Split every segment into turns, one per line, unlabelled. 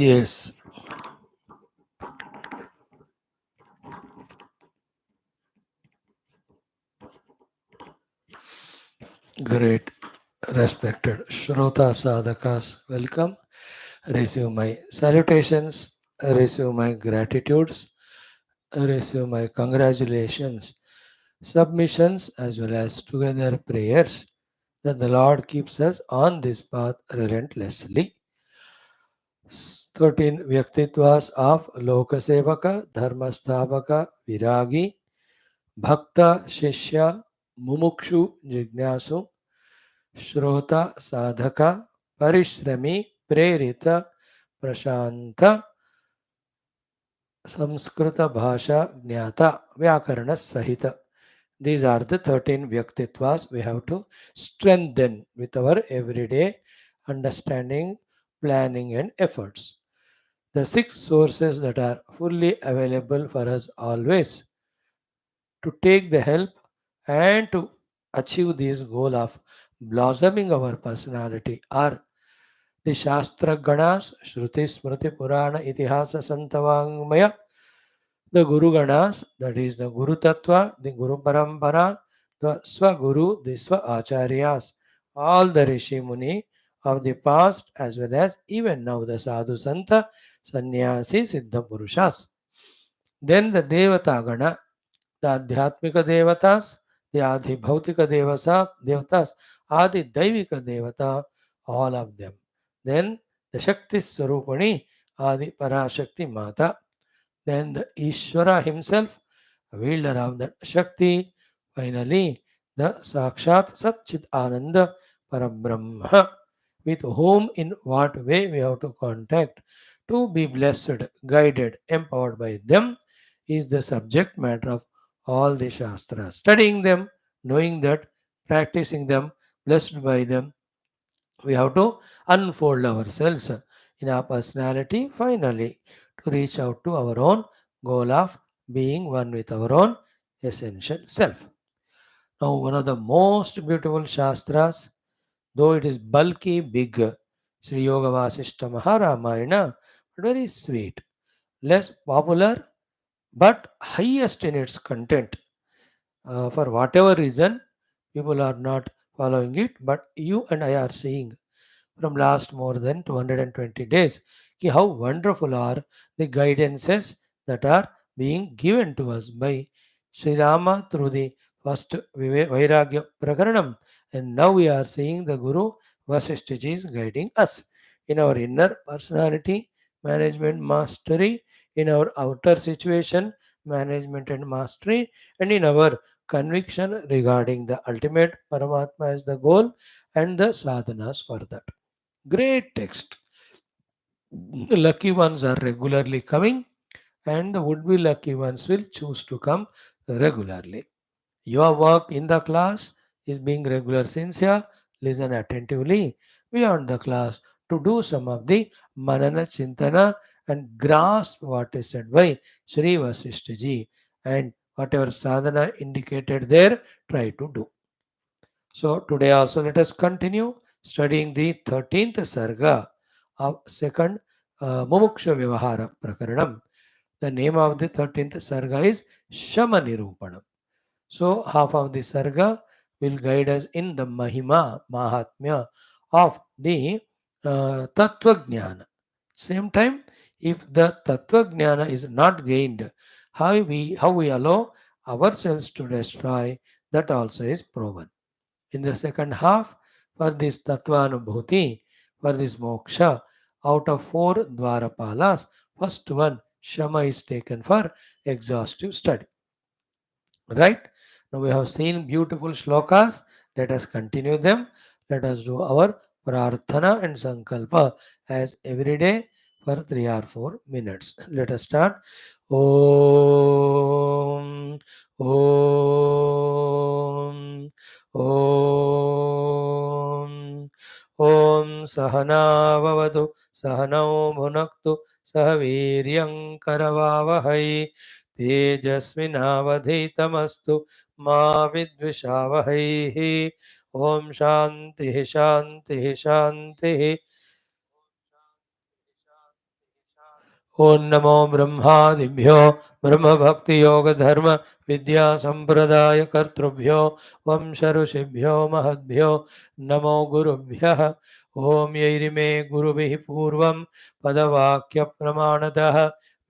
Yes, great. Respected Shrota Sadhakas, welcome. Receive my salutations, receive my gratitudes, receive my congratulations, submissions, as well as together prayers that the Lord keeps us on this path relentlessly. 13 Vyaktitvas of Lokasevaka, Dharmasthavaka, Viragi, Bhakta, Shishya, Mumukshu, Jignasu, Shrota, Sadhaka, Parishrami, Prerita, Prashanta, Samskrita Bhasha, Jnata, Vyakarana Sahita. These are the 13 Vyaktitvas we have to strengthen with our everyday understanding, planning, and efforts. The six sources that are fully available for us always to take the help and to achieve this goal of blossoming our personality are the Shastra Ganas, Shruti Smriti Purana Itihasa Santavangmaya, the Guru Ganas, that is the Guru Tattva, the Guru Parampara, the Swaguru, the Swa Acharyas, all the Rishi Muni of the past as well as even now the Sadhu Santa, Sannyasi, Siddha Purushas. Then the Devata Gana, the Adhyatmika Devatas, the Adi Bhautika Devatas, Adi Daivika Devata, all of them. Then the Shakti Swarupani, Adi Parashakti Mata. Then the Ishvara himself, wielder of that Shakti. Finally, the Sakshat Satchit Ananda Parabrahma, with whom in what way we have to contact to be blessed, guided, empowered by them is the subject matter of all the Shastras. Studying them, knowing that, practicing them, blessed by them, we have to unfold ourselves in our personality finally to reach out to our own goal of being one with our own essential self. Now, one of the most beautiful Shastras, though it is bulky, big, Sri Yoga Vaashishtha Maharamayana, but very sweet, less popular, but highest in its content. For whatever reason, people are not following it, but you and I are seeing from last more than 220 days कि how wonderful are the guidances that are being given to us by Sri Rama through the first Vairagya Prakaranam, and now we are seeing the Guru Vaashishtha ji is guiding us in our inner personality management mastery, in our outer situation management and mastery, and in our conviction regarding the ultimate Paramatma as the goal and the sadhanas for that. Great text. The lucky ones are regularly coming, and the would be lucky ones will choose to come regularly. Your work in the class is being regular, sincere, listen attentively beyond the class to do some of the manana chintana and grasp what is said by Sri Vasishtha ji, and whatever sadhana indicated there, try to do. So today also let us continue studying the 13th Sarga of second Mumukshu Vyavahara Prakaranam. The name of the 13th Sarga is Shama Nirupanam. So half of the Sarga will guide us in the Mahima, Mahatmya of the Tattva Jnana. Same time, if the Tattva Jnana is not gained, how we allow ourselves to destroy, that also is proven. In the second half, for this Tattvanubhuti, for this Moksha, out of four Dwarapalas, first one, Shama, is taken for exhaustive study. Right? Now we have seen beautiful shlokas. Let us continue them. Let us do our prarthana and sankalpa as every day for 3 or 4 minutes. Let us start. Om Om Om Om Sahana Vavadu Sahanao Bhunaktu Sahaviryam Karavavahai तेजस्विनावधीतमस्तु मा विद्विषावहैः ॐ शान्तिः शान्तिः शान्तिः ओं नमो ब्रह्मादिभ्यो ब्रह्मभक्तियोगधर्म विद्यासम्प्रदायकर्तृभ्यो वंश ऋषिभ्यो महद्भ्यो नमो गुरुभ्यः। ओं यैरिमे गुरुभिः पूर्वं पदवाक्यप्रमाणतः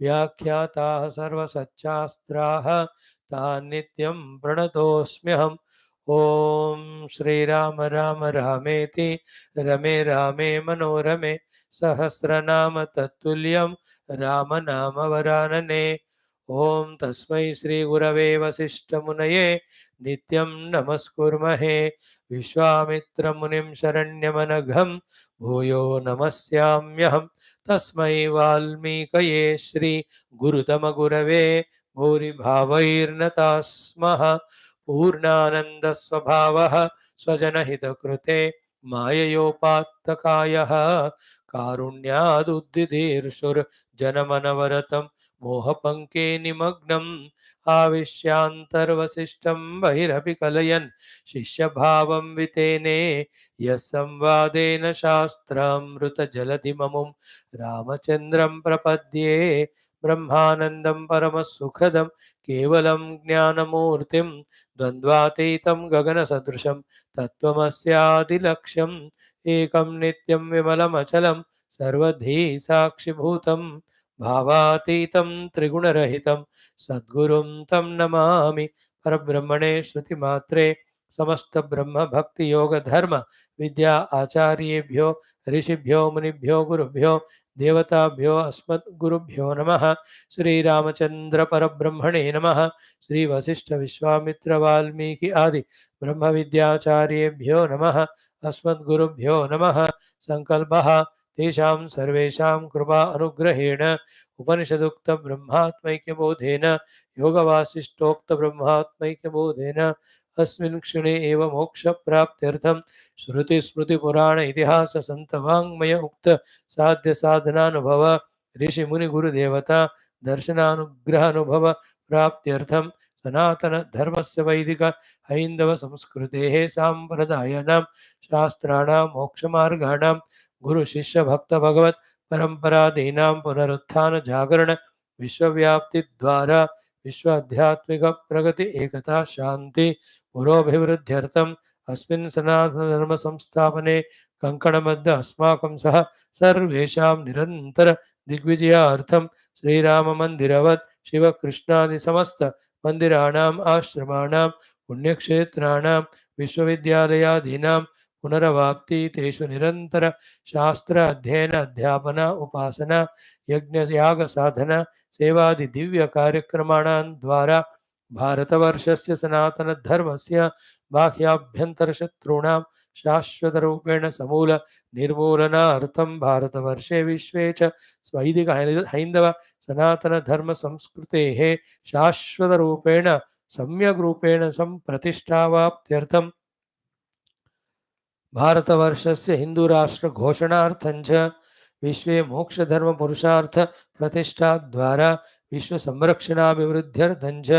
व्याख्याताः सर्वसच्चास्त्राः तान् नित्यं प्रणतोऽस्म्यहम्। ओं श्रीराम राम रामेति रमे रामे मनोरमे सहस्रनाम तत्तुल्यं रामनामवरानने। ओं तस्मै श्रीगुरवे वसिष्ठमुनये नित्यं नमस्कुर्महे। विश्वामित्रमुनिं शरण्यमनघं भूयो नमस्याम्यहं। तस्मै वाल्मीकये श्रीगुरुतमगुरवे भूरिभावैर्नताः स्मः। पूर्णानन्दस्वभावः स्वजनहितकृते माययोपात्तकायः कारुण्यादुद्दिदीर्षुर्जनमनवरतं मोहपङ्के निमग्नम् आविश्यान्तर्वसिष्ठं बहिरपि कलयन् शिष्यभावं वितेने यः संवादेन शास्त्रामृतजलधिममुं रामचन्द्रं प्रपद्ये। ब्रह्मानन्दं परमसुखदं केवलं ज्ञानमूर्तिं द्वन्द्वातीतं गगनसदृशं तत्त्वमस्यादिलक्ष्यम् एकं नित्यं विमलमचलं सर्वधी साक्षिभूतं भावातीतं त्रिगुणरहितं सद्गुरुं तं नमामि। परब्रह्मणे श्रुतिमात्रे समस्त ब्रह्म भक्ति योग धर्म विद्या आचार्येभ्यो ऋषिभ्यो मुनिभ्यो गुरुभ्यो देवताभ्यो अस्मद्गुरुभ्यो नमः। श्रीरामचंद्र परब्रह्मणे नमः। श्री वशिष्ठ विश्वामित्र वाल्मीकि आदि ब्रह्म विद्याचार्येभ्यो नमः। अस्मद्गुरुभ्यो नमः। संकल्पः तेषां सर्वेषां कृपा अनुग्रहेण उपनिषदुक्त ब्रह्मात्मैक्यबोधेन योगवासिष्ठोक्त ब्रह्मात्मैक्यबोधेन अस्मिन् क्षणे एव मोक्षप्राप्त्यर्थं श्रुतिस्मृतिपुराण इतिहास सन्तवाङ्मय उक्त साध्य साधनानुभव ऋषि मुनि गुरुदेवता दर्शनानुग्रहानुभव प्राप्त्यर्थं सनातन धर्मस्य वैदिक हैन्दव संस्कृतेः साम्प्रदायानां शास्त्राणां मोक्षमार्गाणां गुरु शिष्य भक्त भगवत परंपरादीनां पुनरुत्थान जागरण विश्वव्याप्ति द्वारा विश्व आध्यात्मिक प्रगति एकता शांति पुरोभिवृद्ध्यर्थम् अस्मिन् सनातन धर्म संस्थापने कंकणबद्ध अस्माकं सह सर्वेषां निरंतर दिग्विजयार्थं श्रीराम मंदिरवत् शिव कृष्णादि समस्त मंदिराणाम् आश्रमाणां पुण्यक्षेत्राणां विश्वविद्यालयादीनां पुनरवाप्ति तेषु निरंतर शास्त्र अध्ययन अध्यापन उपासना यज्ञ याग साधना सेवादि दिव्य कार्यक्रमाणां द्वारा भारतवर्षस्य सनातन धर्मस्य बाह्याभ्यन्तरशत्रूणां शाश्वतरूपेण समूल निर्मूलनार्थं भारतवर्षे विश्वे च वैदिक हैन्दव सनातन धर्म संस्कृतेः शाश्वतरूपेण सम्यक् रूपेण संप्रतिष्ठावाप्त्यर्थं भारतवर्षस्य हिंदूराष्ट्र घोषणार्थं च विश्वे मोक्षधर्म पुरुषार्थ प्रतिष्ठा द्वारा विश्व संरक्षणाभिवृद्ध्यर्थं च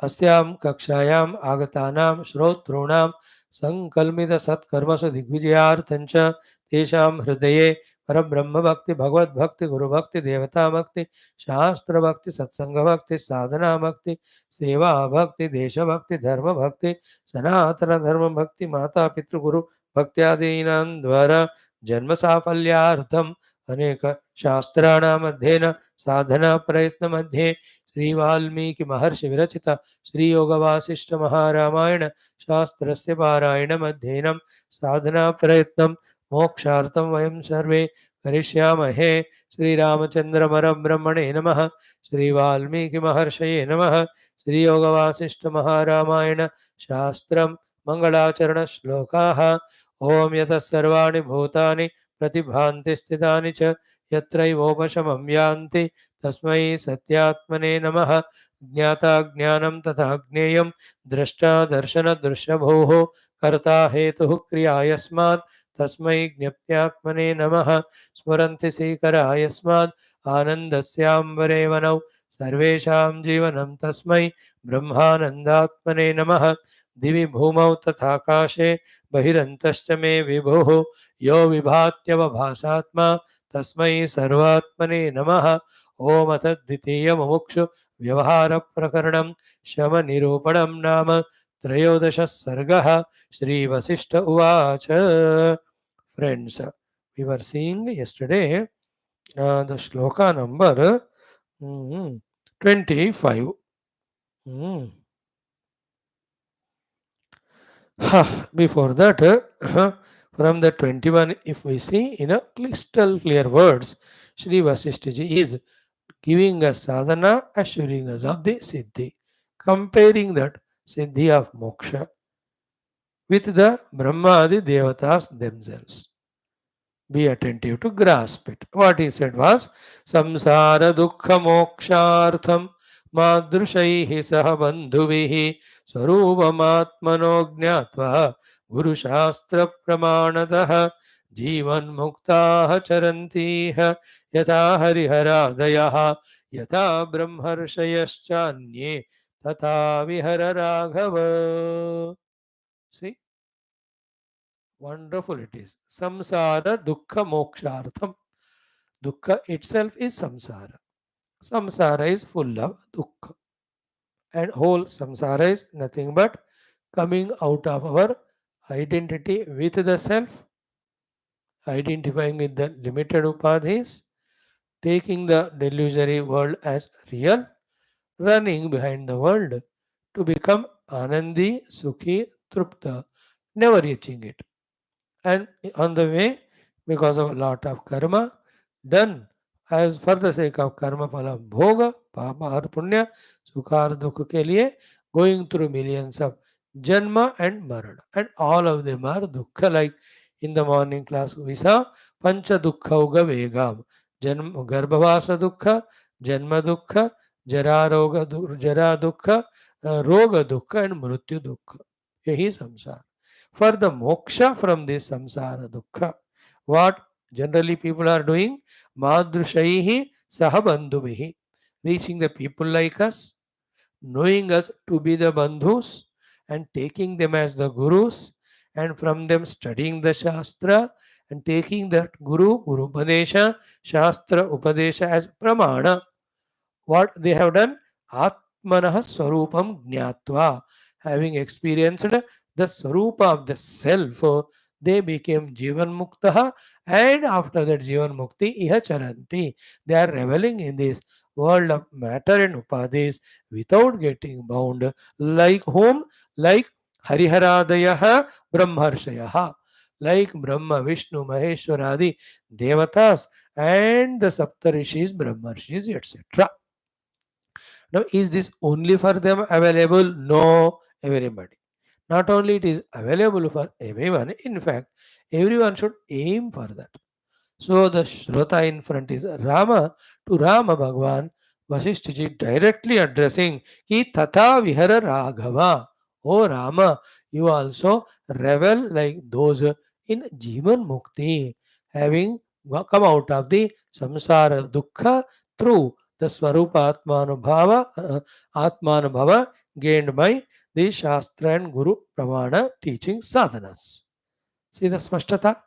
अस्यां कक्षायाम् आगतानां श्रोतॄणां संकल्मित सत्कर्मसु दिग्विजयार्थं च तेषां हृदये परब्रह्म भक्ति भगवत भक्ति गुरु भक्ति देवता भक्ति शास्त्र भक्ति सत्संग भक्ति साधना भक्ति सेवा भक्ति देश भक्ति धर्म भक्ति सनातन धर्म भक्ति माता पितृ गुरु भक्त्यादीनां द्वारा जन्म साफल्यार्थम् अनेक शास्त्राणाम् अध्ययन साधना प्रयत्न मध्ये श्री वाल्मीकि महर्षि विरचित श्री योग वासिष्ठ महारामायण शास्त्रस्य पारायणम् अध्ययनं साधना प्रयत्नं मोक्षार्थं वयं सर्वे करिष्यामहे। श्री रामचंद्र परब्रह्मणे नमः। श्री वाल्मीकि महर्षये नमः। श्री योग वासिष्ठ महारामायण शास्त्रं मंगलाचरण श्लोकाः। ओम यतः सर्वाणि भूतानि प्रतिभान्ति स्थितानि च यत्रैवोपशमं यान्ति तस्मै सत्यात्मने नमः। ज्ञाता ज्ञानं तथा ज्ञेयं द्रष्टा दर्शन दृश्यभूः कर्ता हेतुः क्रिया यस्मात् तस्मै ज्ञप्त्यात्मने नमः। स्मरन्ति सीकरा यस्मात् आनन्दस्याम्बरे वनौ सर्वेषां जीवनं तस्मै ब्रह्मानन्दात्मने नमः। दिवि भूमौ तथाकाशे बहिरन्तश्च मे विभुः यो विभात्यवभासात्मा तस्मै सर्वात्मने नमः। ओम अथ द्वितीय मुमुक्षु व्यवहार प्रकरणं शम निरूपणं नाम त्रयोदश सर्गः। श्री वशिष्ठ उवाच. Friends, we were seeing yesterday the shloka number 25. Mm. Before that, from the 21, if we see in a crystal clear words, Shri Vasishtha is giving us sadhana, assuring us of the siddhi, comparing that siddhi of moksha with the Brahmadi devatas themselves. Be attentive to grasp it. What he said was samsara dukkha mokshartham madrushaihi saha bandhuvihi swarupamaatmano gnatva guru shastra pramanatah जीवन मुक्ताः चरन्तीह यथा हरिहरादयः यथा ब्रह्मर्षयश्चान्ये तथा विहर Raghav. See, wonderful it is. Samsara dukkha mokshartham. Dukkha itself is samsara. Samsara is full of dukkha. And whole samsara is nothing but coming out of our identity with the self, identifying with the limited upadhis, taking the delusory world as real, running behind the world to become Anandi, Sukhi, Trupta, never reaching it. And on the way, because of a lot of karma done as for the sake of karma phala bhoga, papa or punya, sukha or dukha ke liye, going through millions of janma and marana. And all of them are dukkha. Like in the morning class we saw pancha dukkha uga vegam. Janma, garbhavasa dukkha, janma dukkha, jara dukkha, roga dukkha and mrityu dukkha. Yahi samsara. For the moksha from this samsara dukkha, what generally people are doing? Madrushaihi sahabandhuvihi. Reaching the people like us, knowing us to be the bandhus and taking them as the gurus, and from them studying the shastra and taking that guru upadesha, shastra upadesha as pramana. What they have done? Atmanah Swarupam Jnatva. Having experienced the Swarupa of the self, they became Jivan Muktaha, and after that Jivan Mukti, Iha Charanti. They are reveling in this world of matter and upadhis without getting bound. Like whom? Like Hariharadayaha Brahmarshayaha. Like Brahma, Vishnu, Maheshwaradi, Devatas, and the Saptarishis, Brahmarshis, etc. Now, is this only for them available? No, everybody. Not only it is available for everyone, in fact, everyone should aim for that. So the Shruta in front is Rama to Rama Bhagwan, Vasishtha directly addressing Ki Tata Vihara Raghava. O Rama, you also revel like those in Jivan Mukti, having come out of the samsara dukkha through the Swarupa Atmanubhava gained by the Shastra and Guru Pramana teaching sadhanas. See the Smastata?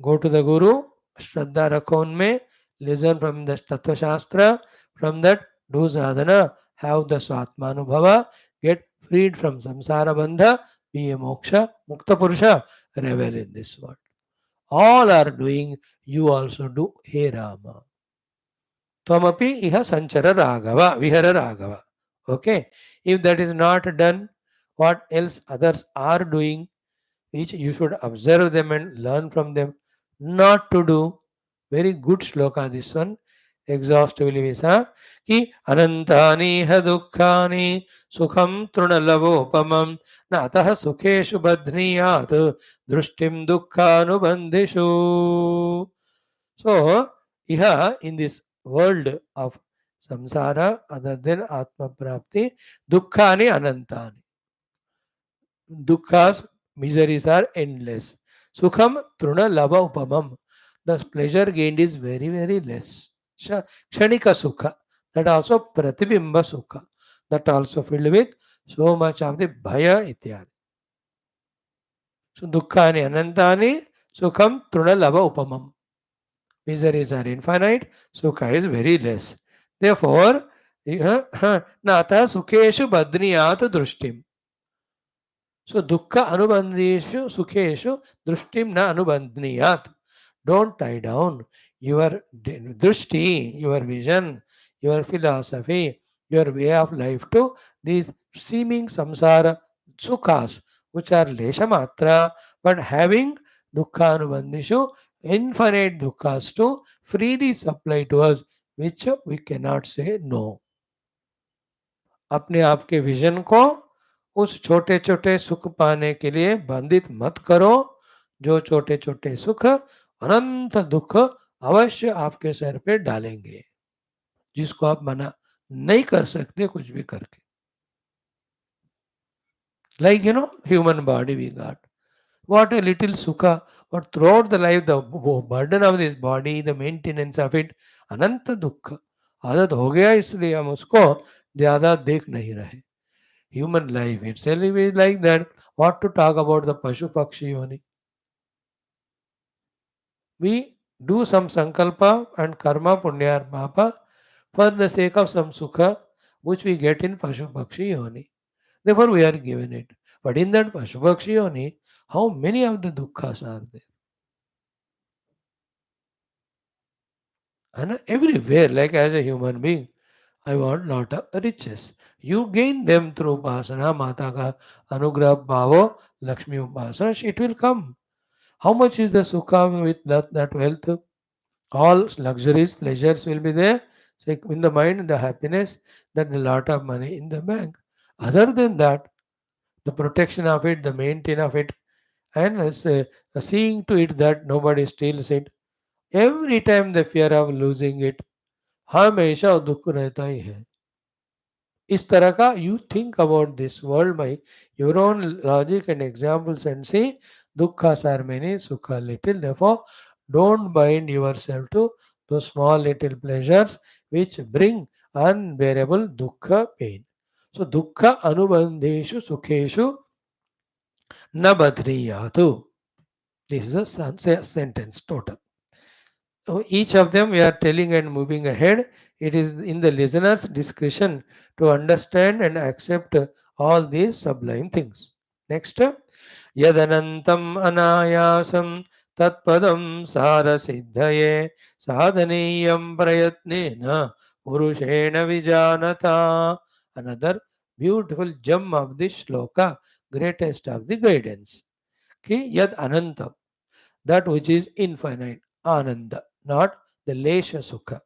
Go to the Guru, Shraddha rakho unme, listen from the Tattva Shastra, from that do sadhana, have the Swatmanubhava, get freed from samsara bandha, be a moksha, mukta purusha, revel in this world. All are doing, you also do, He Rama. Twamapi iha sanchara raghava, vihara raghava. Okay. If that is not done, what else others are doing, which you should observe them and learn from them. Not to do. Very good shloka this one. Exhaustively we saw. Ki anantani ha dukkhani sukham trunalabopamam na ataha sukheshu badhniyat drushtim dukhanubandhishu. So, iha in this world of samsara, other than atma prapti, dukkhani anantani. Dukkha's miseries are endless. Sukham truna lava upamam. The pleasure gained is very, very less. Kshanika sukha. That also pratibimba sukha. That also filled with so much of the bhaya ityadi. So dukkhani anantani sukham truna lava upamam. Miseries are infinite, sukha is very less. Therefore, nata sukeshu badniyat drishtim. So dukkha anubandhishu sukheshu drishtim na anubandniyat. Don't tie down your drishti, your vision, your philosophy, your way of life to these seeming samsara sukhas, which are lesha matra, but having dukkha anubandhishu, infinite dukkhas to freely supply to us, which we cannot say no. अपने आप के vision को उस छोटे छोटे सुख पाने के लिए बंधित मत करो, जो छोटे छोटे सुख अनंत दुख अवश्य आपके सर पे डालेंगे, जिसको आप मना नहीं कर सकते कुछ भी करके. Like human body we got. What a little sukha, but throughout the life, the burden of this body, the maintenance of it, अनंत दुख. आदत हो गया इसलिए हम उसको ज्यादा देख नहीं रहे. Human life itself is like that. What to talk about the Pashu Pakshi Yoni? We do some sankalpa and karma, punya or papa for the sake of some sukha which we get in Pashu Pakshi Yoni. Therefore, we are given it. But in that Pashu Pakshi Yoni, how many of the dukkhas are there? And everywhere, like as a human being, I want lot of riches. You gain them through upasana, Mata ka anugrah bhavo, Lakshmi upasana, it will come. How much is the sukha with that wealth? All luxuries, pleasures will be there. So in the mind, the happiness, that a lot of money in the bank. Other than that, the protection of it, the maintenance of it, and seeing to it that nobody steals it. Every time the fear of losing it, हमेशा दुख रहता ही है. इस तरह का you think about this world by your own logic and examples and see dukkhas are many, sukha little. Therefore, don't bind yourself to those small little pleasures which bring unbearable dukkha pain. So, dukkha anubandheshu sukheshu na badhriyatu. This is a sentence total. So each of them we are telling and moving ahead. It is in the listener's discretion to understand and accept all these sublime things. Next, yadanantam anayasam tatpadam sara siddhaye sadhaniyam prayatnena purushena vijanata. Another beautiful gem of this shloka, greatest of the guidance. Okay, yad anantam, that which is infinite, ananda, not the lesha sukha.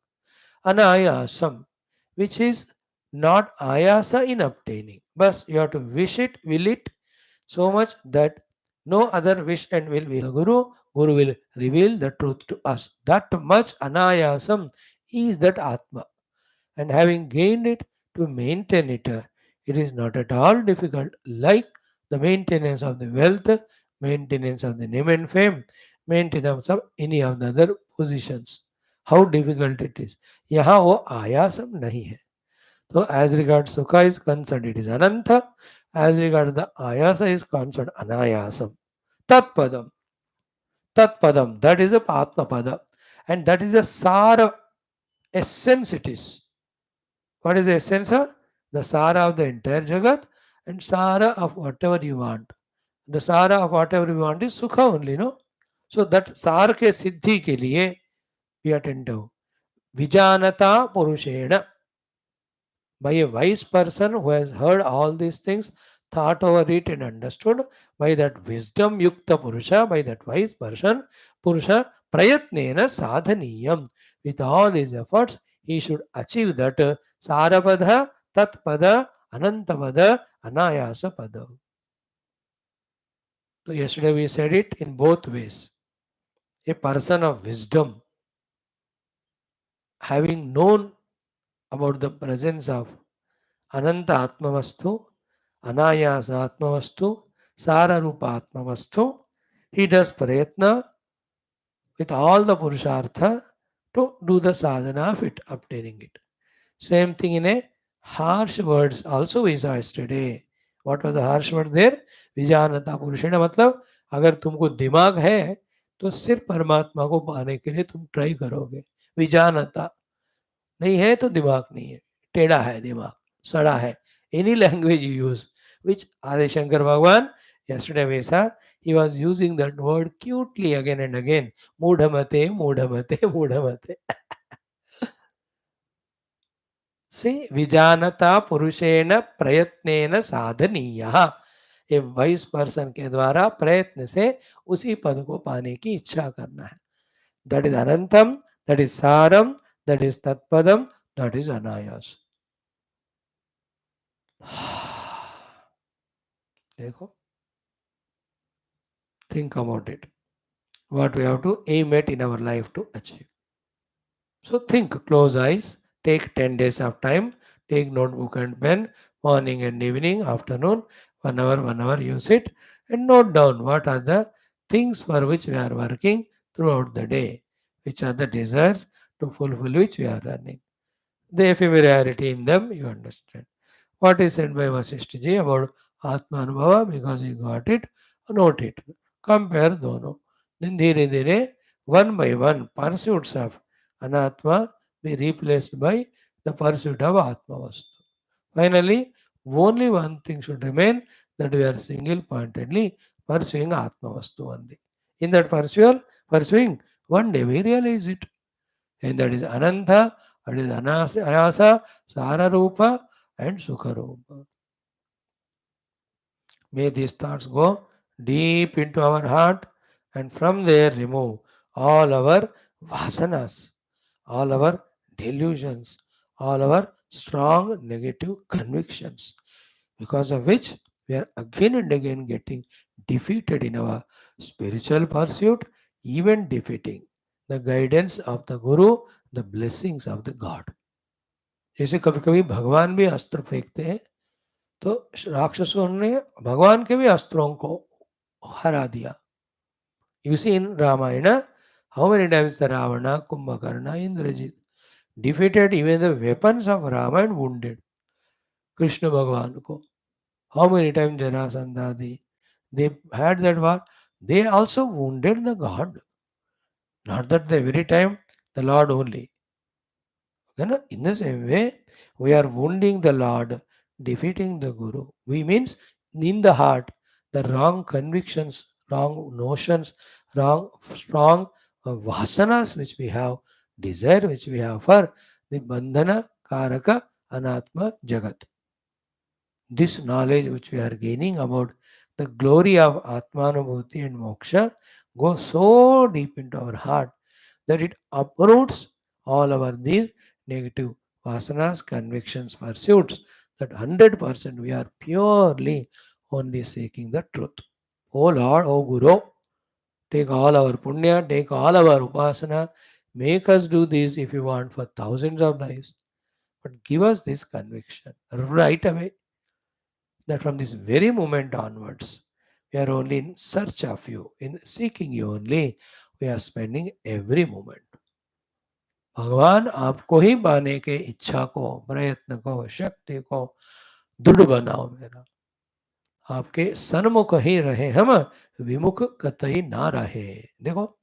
Anayasam, which is not ayasa in obtaining, but you have to wish it, will it so much that no other wish and will be the Guru will reveal the truth to us. That much anayasam is that Atma, and having gained it, to maintain it, it is not at all difficult, like the maintenance of the wealth, maintenance of the name and fame, maintenance of any of the other positions. How difficult it is. यहाँ वो आयासम नहीं है. So as regards Sukha is concerned, it is Ananta. As regards the Ayasa is concerned, Anayasam. Tatpadam. Tatpadam. That is a Atma Pada. And that is a Sara essence it is. What is the essence? The Sara of the entire Jagat and Sara of whatever you want. The Sara of whatever you want is Sukha only, no? So that Sara ke Siddhi ke liye we attend to. Vijanata Purushena. By a wise person who has heard all these things, thought over it and understood, by that wisdom yukta purusha, by that wise person, purusha prayatnena sadhaniyam. With all his efforts, he should achieve that sarapada, tatpada, anantapada, anayasa pada. So yesterday we said it in both ways. A person of wisdom, having known about the presence of Ananta Atmavastu, Anayasa Atmavastu, Sara Rupa Atmavastu, he does prayatna with all the Purushartha to do the sadhana of it, obtaining it. Same thing in a harsh words also we saw yesterday. What was the harsh word there? Vijanata Purushena मतलब अगर तुमको दिमाग है तो सिर्फ परमात्मा को पाने के लिए तुम ट्राई करोगे। विजानता नहीं है तो दिमाग नहीं है, टेढ़ा है दिमाग, सड़ा है। एनी लैंग्वेज यू यूज, विच आदिशंकर भगवान yesterday we saw, he was using that word cutely again and again. Mudhamate, mudhamate, mudhamate. See, vijanata purushena prayatnena sadhaniya. A wise person के द्वारा प्रयत्न से उसी पद को पाने की इच्छा करना है. दैट इज अनंतम, दैट इज सारम, दैट इज तत्पदम, दैट इज अनायास. देखो, think about it. What we have to aim at in our life to achieve. So think, close eyes, take 10 days of time, take notebook and pen, morning and evening, afternoon, 1 hour you sit and note down what are the things for which we are working throughout the day, which are the desires to fulfill which we are running. The ephemerality in them you understand. What is said by Vaashishtha about Atma Anubhava, because he got it, note it. Compare dono. Then dhire dhire, one by one, pursuits of Anatma be replaced by the pursuit of Atma Vastu. Finally, only one thing should remain, that we are single pointedly pursuing Atma Vastu only. In that pursuing, one day we realize it. And that is Ananta, that is Ayasa, Sararupa, and Sukharupa. May these thoughts go deep into our heart and from there remove all our vasanas, all our delusions, all our strong negative convictions, because of which we are again and again getting defeated in our spiritual pursuit, even defeating the guidance of the Guru, the blessings of the God. जैसे कभी कभी भगवान भी अस्त्र फेंकते हैं, तो राक्षसों ने भगवान के भी अस्त्रों को हरा दिया. You see in Ramayana, how many times the Ravana, Kumbhakarna, Indrajit defeated even the weapons of Rama and wounded Krishna Bhagwan ko. How many times Jarasandha, they had that war. They also wounded the God. Not that the every time the Lord only. In the same way, we are wounding the Lord, defeating the Guru. We means in the heart, the wrong convictions, wrong notions, wrong strong vasanas which we have, desire which we have for the bandhana, karaka, anatma, jagat. This knowledge which we are gaining about the glory of Atmanubhuti and Moksha goes so deep into our heart that it uproots all our these negative vasanas, convictions, pursuits, that 100% we are purely only seeking the truth. O Lord, O Guru, take all our punya, take all our upasana, make us do this if you want for thousands of lives. But give us this conviction right away, that from this very moment onwards, we are only in search of you, in seeking you only, we are spending every moment. भगवान आपको ही पाने के इच्छा को, प्रयत्न को, शक्ति को दृढ़ बनाओ मेरा. आपके सन्मुख ही रहे हम, विमुख कतई ना रहे. देखो,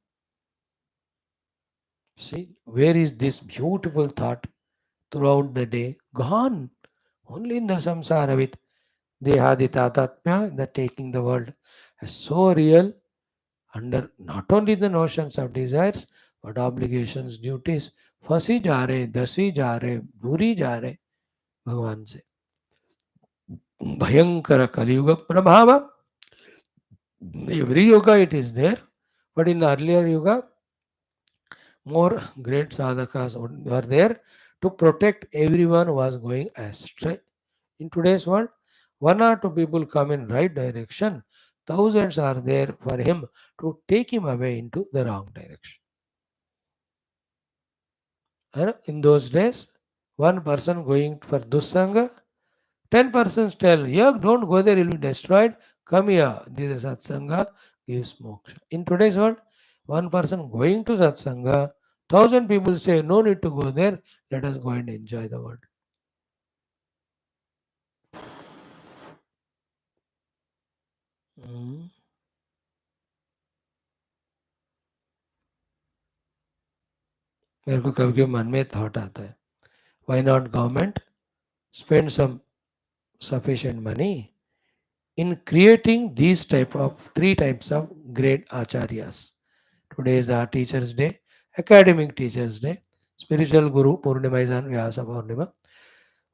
see where is this beautiful thought throughout the day gone? Only in the samsara with dehadita tatmya, the taking the world as so real, under not only the notions of desires but obligations, duties. फंसी जा रहे, दसी जा रहे, बुरी जा रहे भगवान से. भयंकर कलयुग प्रभाव. Every yoga it is there, but in the earlier yoga, more great sadhakas were there to protect everyone who was going astray. In today's world, one or two people come in right direction, thousands are there for him to take him away into the wrong direction. And in those days, one person going for dussanga, 10 persons tell, yeah, don't go there, you'll be destroyed. Come here. This is satsanga, gives moksha. In today's world, one person going to satsanga, 1,000 people say, no need to go there, let us go and enjoy the world. Hmm. मेरे को कभी कभी मन में thought आता है, why not government spend some sufficient money in creating these type of three types of great acharyas. Today is the Teachers' Day, Academic Teachers' Day, Spiritual Guru Purnima is on Vyasa Purnima.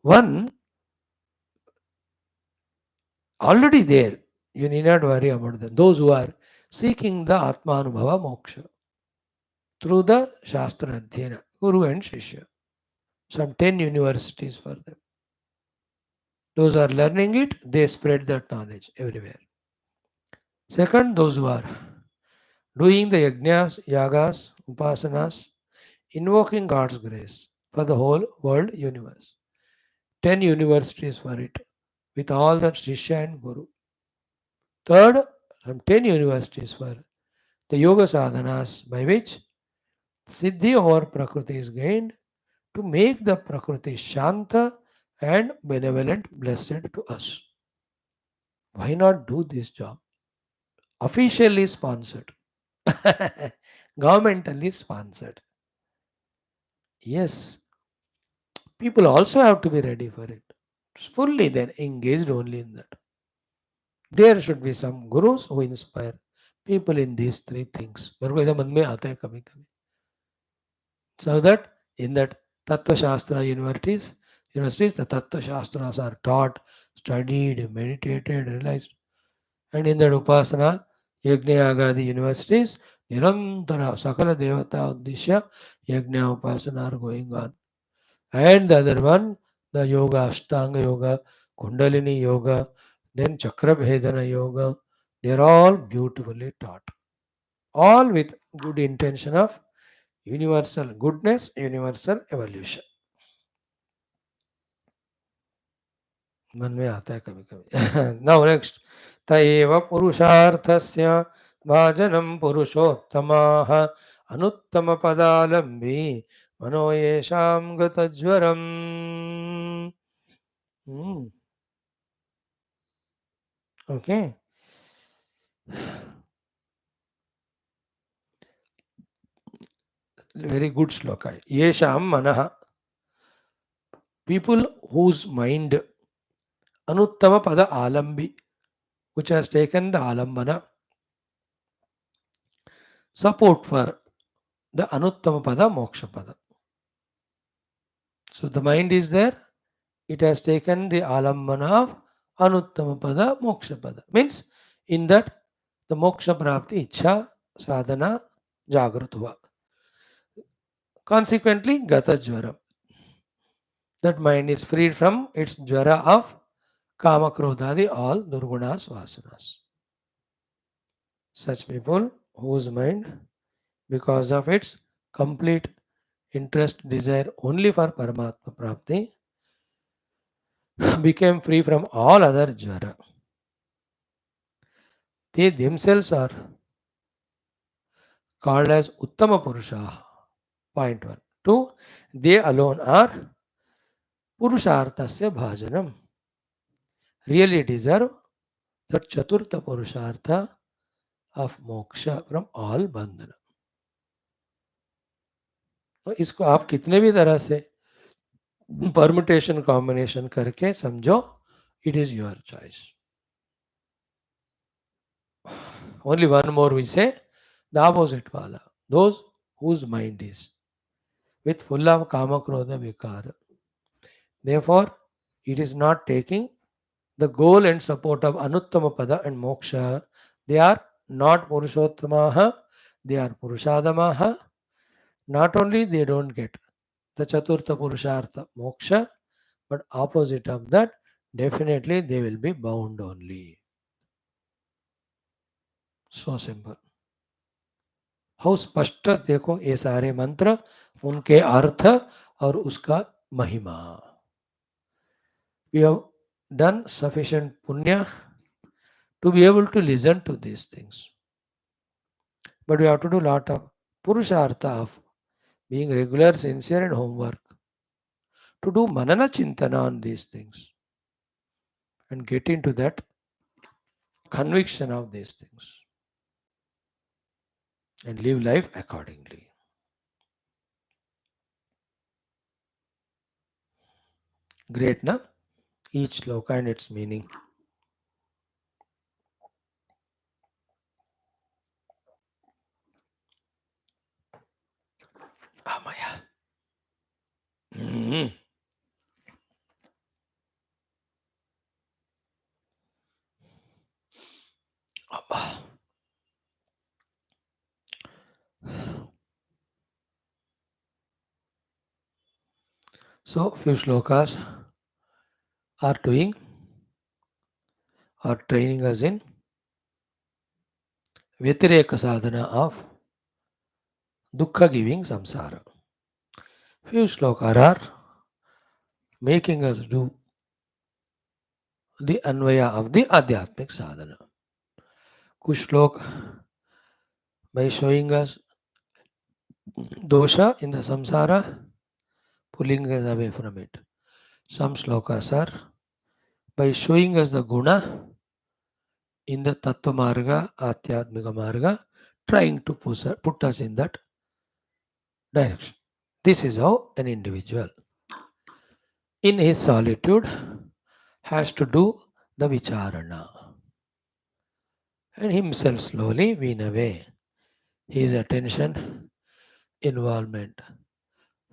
One already there, you need not worry about them. Those who are seeking the Atma Anubhava Moksha through the Shastra Adhyana, Guru and Shishya. Some 10 universities for them. Those who are learning it, they spread that knowledge everywhere. Second, those who are doing the yajnas, yagas, upasanas, invoking God's grace for the whole world universe. 10 universities for it, with all the Shishya and Guru. Third, some 10 universities for the yoga sadhanas by which Siddhi over Prakriti is gained to make the Prakriti Shanta and benevolent blessed to us. Why not do this job? Officially sponsored. Governmentally sponsored. Yes, people also have to be ready for it. Fully then engaged only in that. There should be some gurus who inspire people in these three things. मेरे को ऐसा मन में आता है कभी कभी. So that in that Tattva Shastra universities, the Tattva Shastras are taught, studied, meditated, realized. And in that Upasana, Yajna Agadi universities, Nirantara, Sakala Devata Uddishya, Yajna Upasana are going on. And the other one, the Yoga, Ashtanga Yoga, Kundalini Yoga, then Chakra Bhedana Yoga, they are all beautifully taught. All with good intention of universal goodness, universal evolution. मन में आता है कभी कभी. Now next, तयेव पुरुषार्थस्य भाजनं पुरुषोत्तमाः अनुत्तम पदालम्बी मनो येषां गतज्वरम्. Okay. Very good sloka. Yesham manaha. People whose mind anuttama pada alambi, which has taken the alambana, support for the anuttama pada moksha pada. So the mind is there, it has taken the alambana of anuttama pada moksha pada. Means in that the moksha prapti ichha sadhana jagratva. Consequently, gata jvaram. That mind is freed from its jvara of kama krodhadi, all durgunas vasanas. Such people whose mind, because of its complete interest, desire only for Paramatma Prapti, became free from all other jvara. They themselves are called as Uttama Purusha. Point 1. 2. They alone are Purusharthasya Bhajanam. Really deserve the Chaturtha Purushartha of moksha from all bandhana. तो इसको आप कितने भी तरह से permutation combination करके समझो, it is your choice. Only one more we say the opposite वाला, those whose mind is with full of kama krodha vikara. Therefore, it is not taking the goal and support of anuttama pada and moksha. They are not purushottamaha, they are purushadamaha. Not only they don't get the chaturtha purushartha moksha, but opposite of that, definitely they will be bound only. So simple. How स्पष्ट देखो ये सारे मंत्र, उनके अर्थ और उसका महिमा. We have done sufficient punya to be able to listen to these things. But we have to do lot of purushartha of being regular, sincere and homework. To do manana chintana on these things and get into that conviction of these things and live life accordingly. Great, na? Each shloka and its meaning. Amaya. Mm. Amma. So, few shlokas are doing or training us in Vyatireka sadhana of dukkha giving samsara. Few shlokas are making us do the anvaya of the adhyatmic sadhana. Kuch shlok by showing us dosha in the samsara, pulling us away from it. Some shlokas are by showing us the guna in the tattva marga, adhyatmika marga, trying to put us in that direction. This is how an individual in his solitude has to do the vicharana and himself slowly wean away his attention, involvement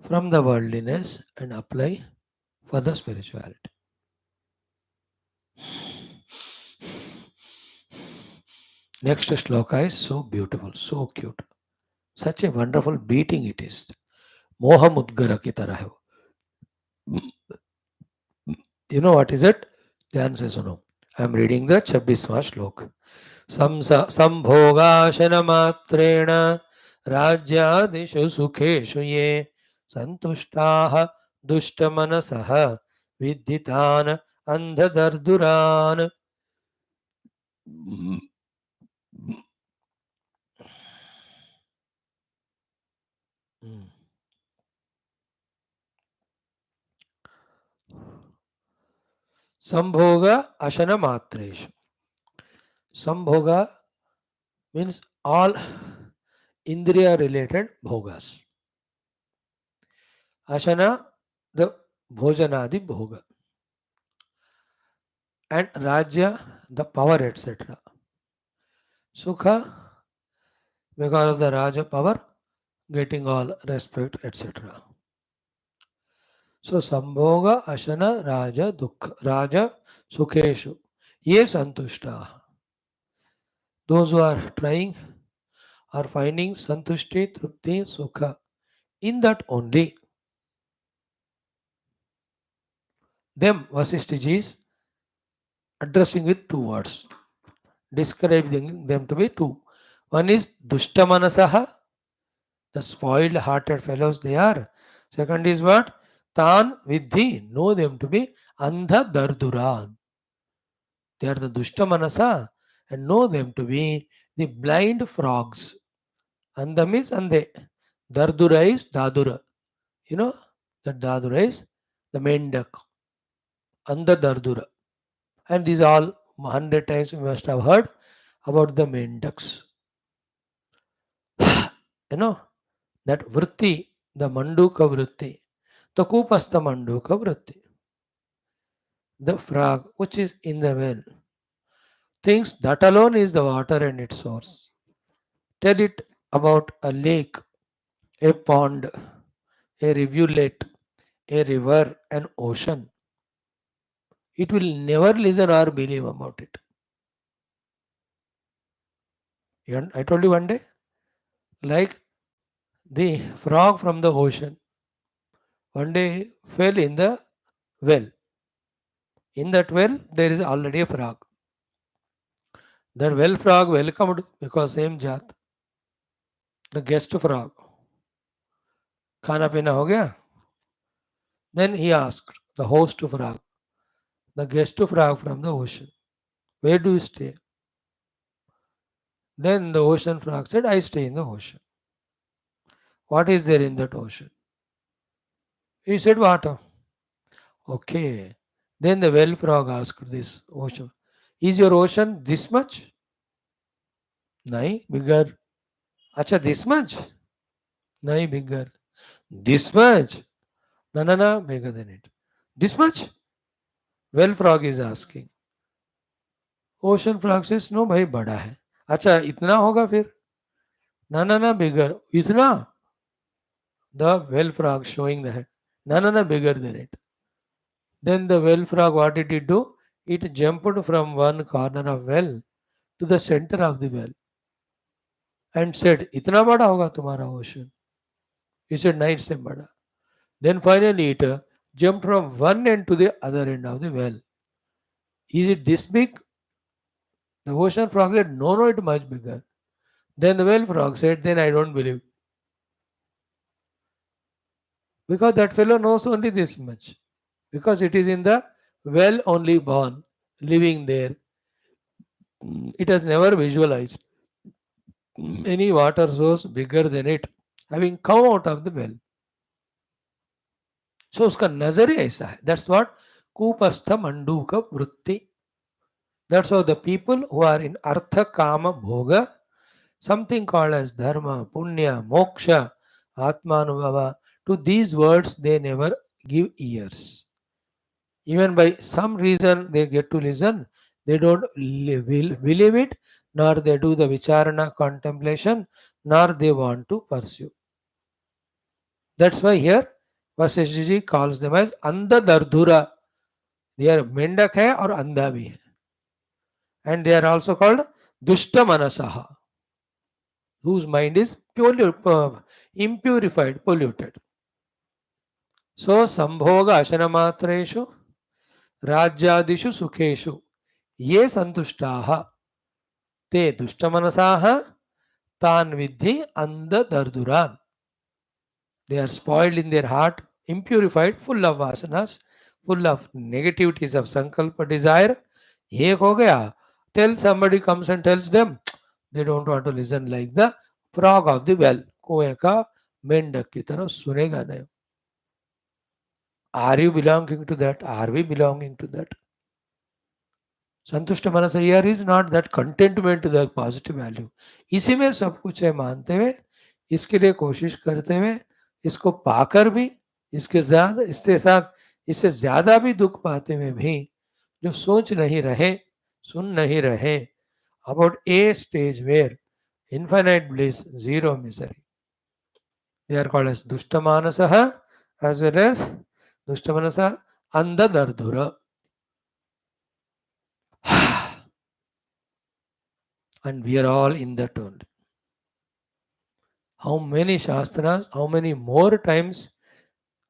from the worldliness and apply for the spirituality. Next shloka is so beautiful, so cute. Such a wonderful beating it is. Moha mudgara ki tarah hai. You know what is it? ध्यान से सुनो. I am reading the 26वां श्लोक. संभोगाशनमात्रेण राज्यादिषु सुखेषु ये सन्तुष्टाः दुष्टमनसः विद्धितान् अन्धदर्दुरान्. Sambhoga ashana matreshu. Sambhoga means all indriya related bhogas. Ashana, the bhojanadi bhoga. And Rajya, the power, etc. Sukha, because of the Raja power, getting all respect, etc. So Sambhoga, Ashana, Raja, Dukha, Raja, Sukheshu. Ye Santushta. Those who are trying are finding Santushti, Trupti, Sukha. In that only, them Vasishtha is addressing with two words, describing them to be two. One is Dushtamanasaha, the spoiled hearted fellows they are. Second is what? Tan Vidhi, know them to be Andha Darduran. They are the Dushtamanasa and know them to be the blind frogs. Andha means Ande. Dardura is Dadura. You know that Dadura is the mendak. Andha Dardura. And these all 100 times we must have heard about the mendaks. You know that vritti, the manduka vritti, the kupastha manduka vritti, the frog which is in the well, thinks that alone is the water and its source. Tell it about a lake, a pond, a rivulet, a river, an ocean. It will never listen or believe about it. I told you one day, like the frog from the ocean, one day fell in the well. In that well, there is already a frog. That well frog welcomed because same jat. The guest frog. खाना पीना हो गया? Then he asked the host frog, the guest frog from the ocean, where do you stay? Then the ocean frog said, I stay in the ocean. What is there in that ocean? He said, water. Okay. Then the well frog asked this ocean, is your ocean this much? Nahi, bigger. Acha, this much? Nahi, bigger. This much? No, bigger than it. This much? Well frog is asking. Ocean frog says, no भाई बड़ा है. अच्छा इतना होगा फिर? ना bigger. इतना? The well frog showing the head. Na bigger than it. Then the well frog, what did it do? It jumped from one corner of well to the center of the well and said, इतना बड़ा होगा तुम्हारा ocean? He said, नहीं इससे बड़ा. Then finally it jumped from one end to the other end of the well. Is it this big? The ocean frog said, no, it's much bigger. Then the well frog said, then I don't believe. Because that fellow knows only this much. Because it is in the well only born, living there. It has never visualized any water source bigger than it, having come out of the well. So उसका नजरिया ऐसा है. That's what कूपस्थ मंडूक वृत्ति. That's how the people who are in artha kama bhoga, something called as dharma, punya, moksha, atmanubhava, to these words they never give ears. Even by some reason they get to listen, they don't believe it, nor they do the vicharana contemplation, nor they want to pursue. That's why here Vasishtha ji calls them as Andha Dardhura. They are mendak hai or andha bhi hai. And they are also called Dushta Manasaha, whose mind is purely impurified, polluted. So Sambhoga Ashanamatreshu Rajyadishu Sukheshu Ye Santushtaha Te Dushtamanasaha Tan Vidhi Andha Darduran. They are spoiled in their heart, impurified, full of vasanas, full of negativities of sankalpa, desire. Ek ho gaya. Tell somebody comes and tells them, they don't want to listen like the frog of the well. कुएं का मेंढक की तरह सुनेगा नहीं. Are you belonging to that? Are we belonging to that? संतुष्ट मनस here is not that contentment to the positive value. इसी में सब कुछ है मानते हुए, इसके लिए कोशिश करते हुए, इसको पाकर भी, इससे ज्यादा भी दुख पाते हुए भी जो सोच नहीं रहे, सुन नहीं रहे about a stage where infinite bliss, zero misery. They are called as Dushtamanasaha as well as Dushtamanasa Andadardhura. And we are all in that only. How many Shastras, how many more times,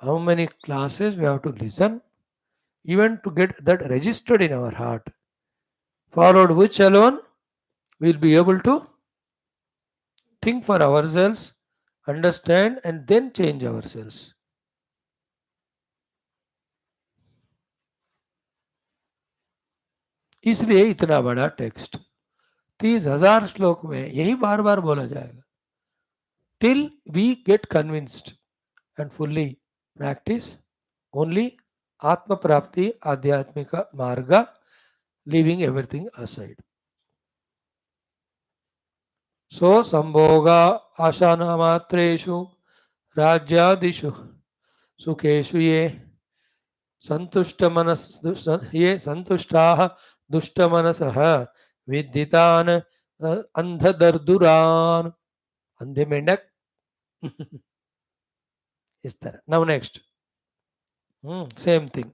how many classes we have to listen, even to get that registered in our heart, followed which alone we will be able to think for ourselves, understand, and then change ourselves. इसलिए इतना बड़ा text 30,000 श्लोक में यही बार बार बोला जाएगा. Till we get convinced and fully practice only Atma Prapti Adhyatmika Marga, leaving everything aside. So Sambhoga Ashana Matreshu Rajyadishu Sukheshu Ye Santushtaha Dushtamanasaha Vidhitan Andhadarduran. अंधे मेंढक. इस तरह. Now next. Same thing.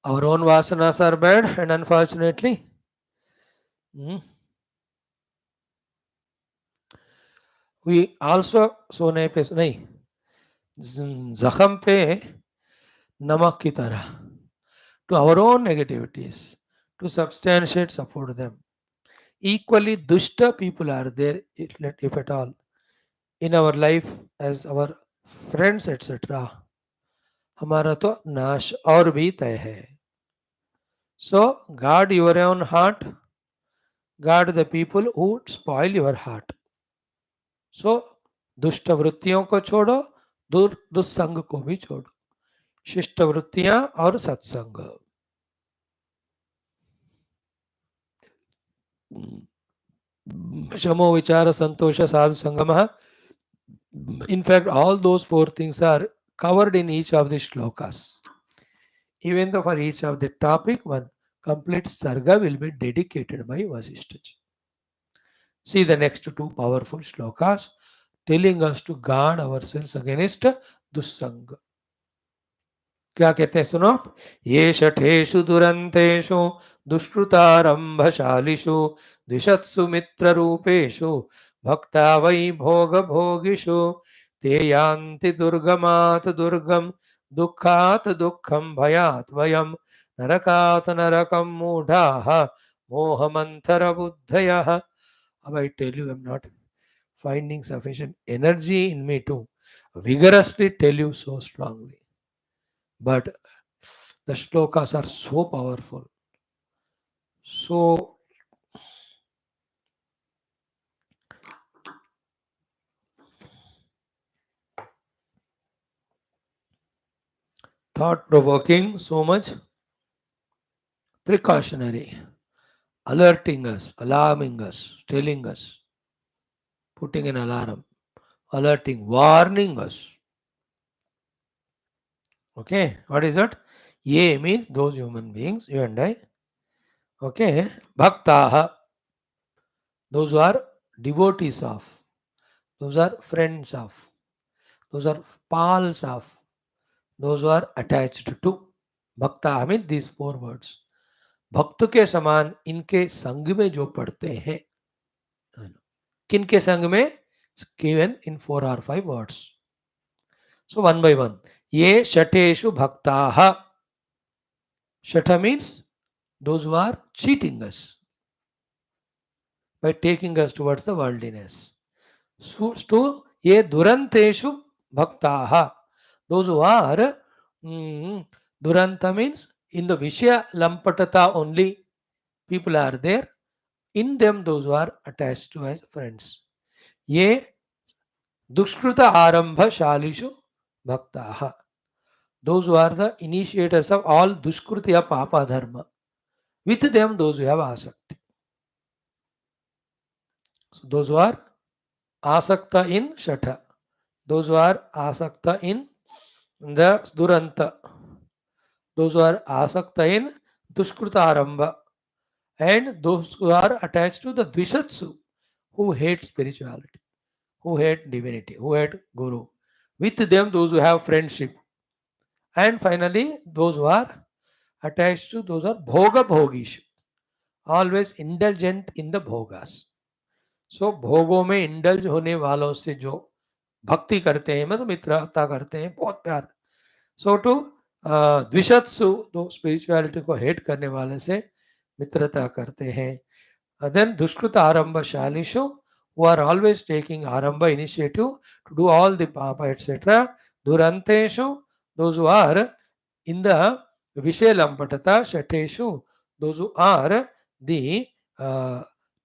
Our own vasanas are bad, and unfortunately, we also सोने पे नहीं, जख्म पे नमक की तरह, to our own negativities, to substantiate, support them. Equally dushta people are there, if at all, in our life as our friends etc. हमारा तो नाश और भी तय है. So guard your own heart, guard the people who spoil your heart. So दुष्ट वृत्तियों को छोड़ो, दुस्संग को भी छोड़ो. शिष्ट वृत्तियां और सत्संग. शमो विचार संतोष साधु संगम. In fact, all those four things are covered in each of the shlokas. Even though for each of the topic, one complete sarga will be dedicated by Vasishtha. See the next two powerful shlokas telling us to guard ourselves against dussanga. क्या कहते हैं सुनो, ये शठेषु दुरंतेषु दुष्कृतारंभशालिषु द्विषत्सु मित्ररूपेषु भक्ता वै भोगभोगिषु ते यान्ति दुर्गमात् दुर्गम दुःखात् दुःखं भयात् भयं नरकात् नरकं मूढाः मोहमन्थरबुद्धयः. अब I tell you, I'm not finding sufficient energy in me to vigorously tell you so strongly. But the shlokas are so powerful, so thought provoking, so much precautionary, alerting us, alarming us, telling us, putting an alarm, alerting, warning us. Okay, what is that? Ye means those human beings, you and I. Okay, bhaktaha, those who are devotees of, those are friends of, those are pals of, those who are attached to. Bhakta means these four words. भक्त के समान इनके संग में जो पढ़ते हैं, किनके संग में, given in 4 or 5 words. So one by one. ये शठेषु भक्ताः. Shatha means those who are cheating us by taking us towards the worldliness. So ये दुरंतेषु भक्ताः. Those who are duranta means in the Vishya Lampatata only people are there. In them those who are attached to as friends. Ye Dushkruta Arambha Shalishu Bhaktaha. Those who are the initiators of all Dushkrutya Papa Dharma. With them those who have Asakti. So those who are Asakta in Shatha. Those who are Asakta in the Duranta. Those who are Asakta in Dushkruta Arambha. And those who are attached to the Dvishatsu, who hate spirituality, who hate divinity, who hate Guru. With them, those who have friendship. And finally, those who are attached to, those are Bhoga Bhogish, always indulgent in the Bhogas. So, भोगों में indulge होने वालों से जो भक्ति करते हैं, मतलब मित्रता करते हैं, बहुत प्यार. So, to द्विषत्सु, दो स्पिरिचुअलिटी को हेट करने वाले से मित्रता करते हैं. Then Dushkruta Arambha Shalishu, who are always taking Arambha initiative to do all the Papa, etc. Duranteshu, those who are in the Vishya Lampatata, Shateshu, those who are the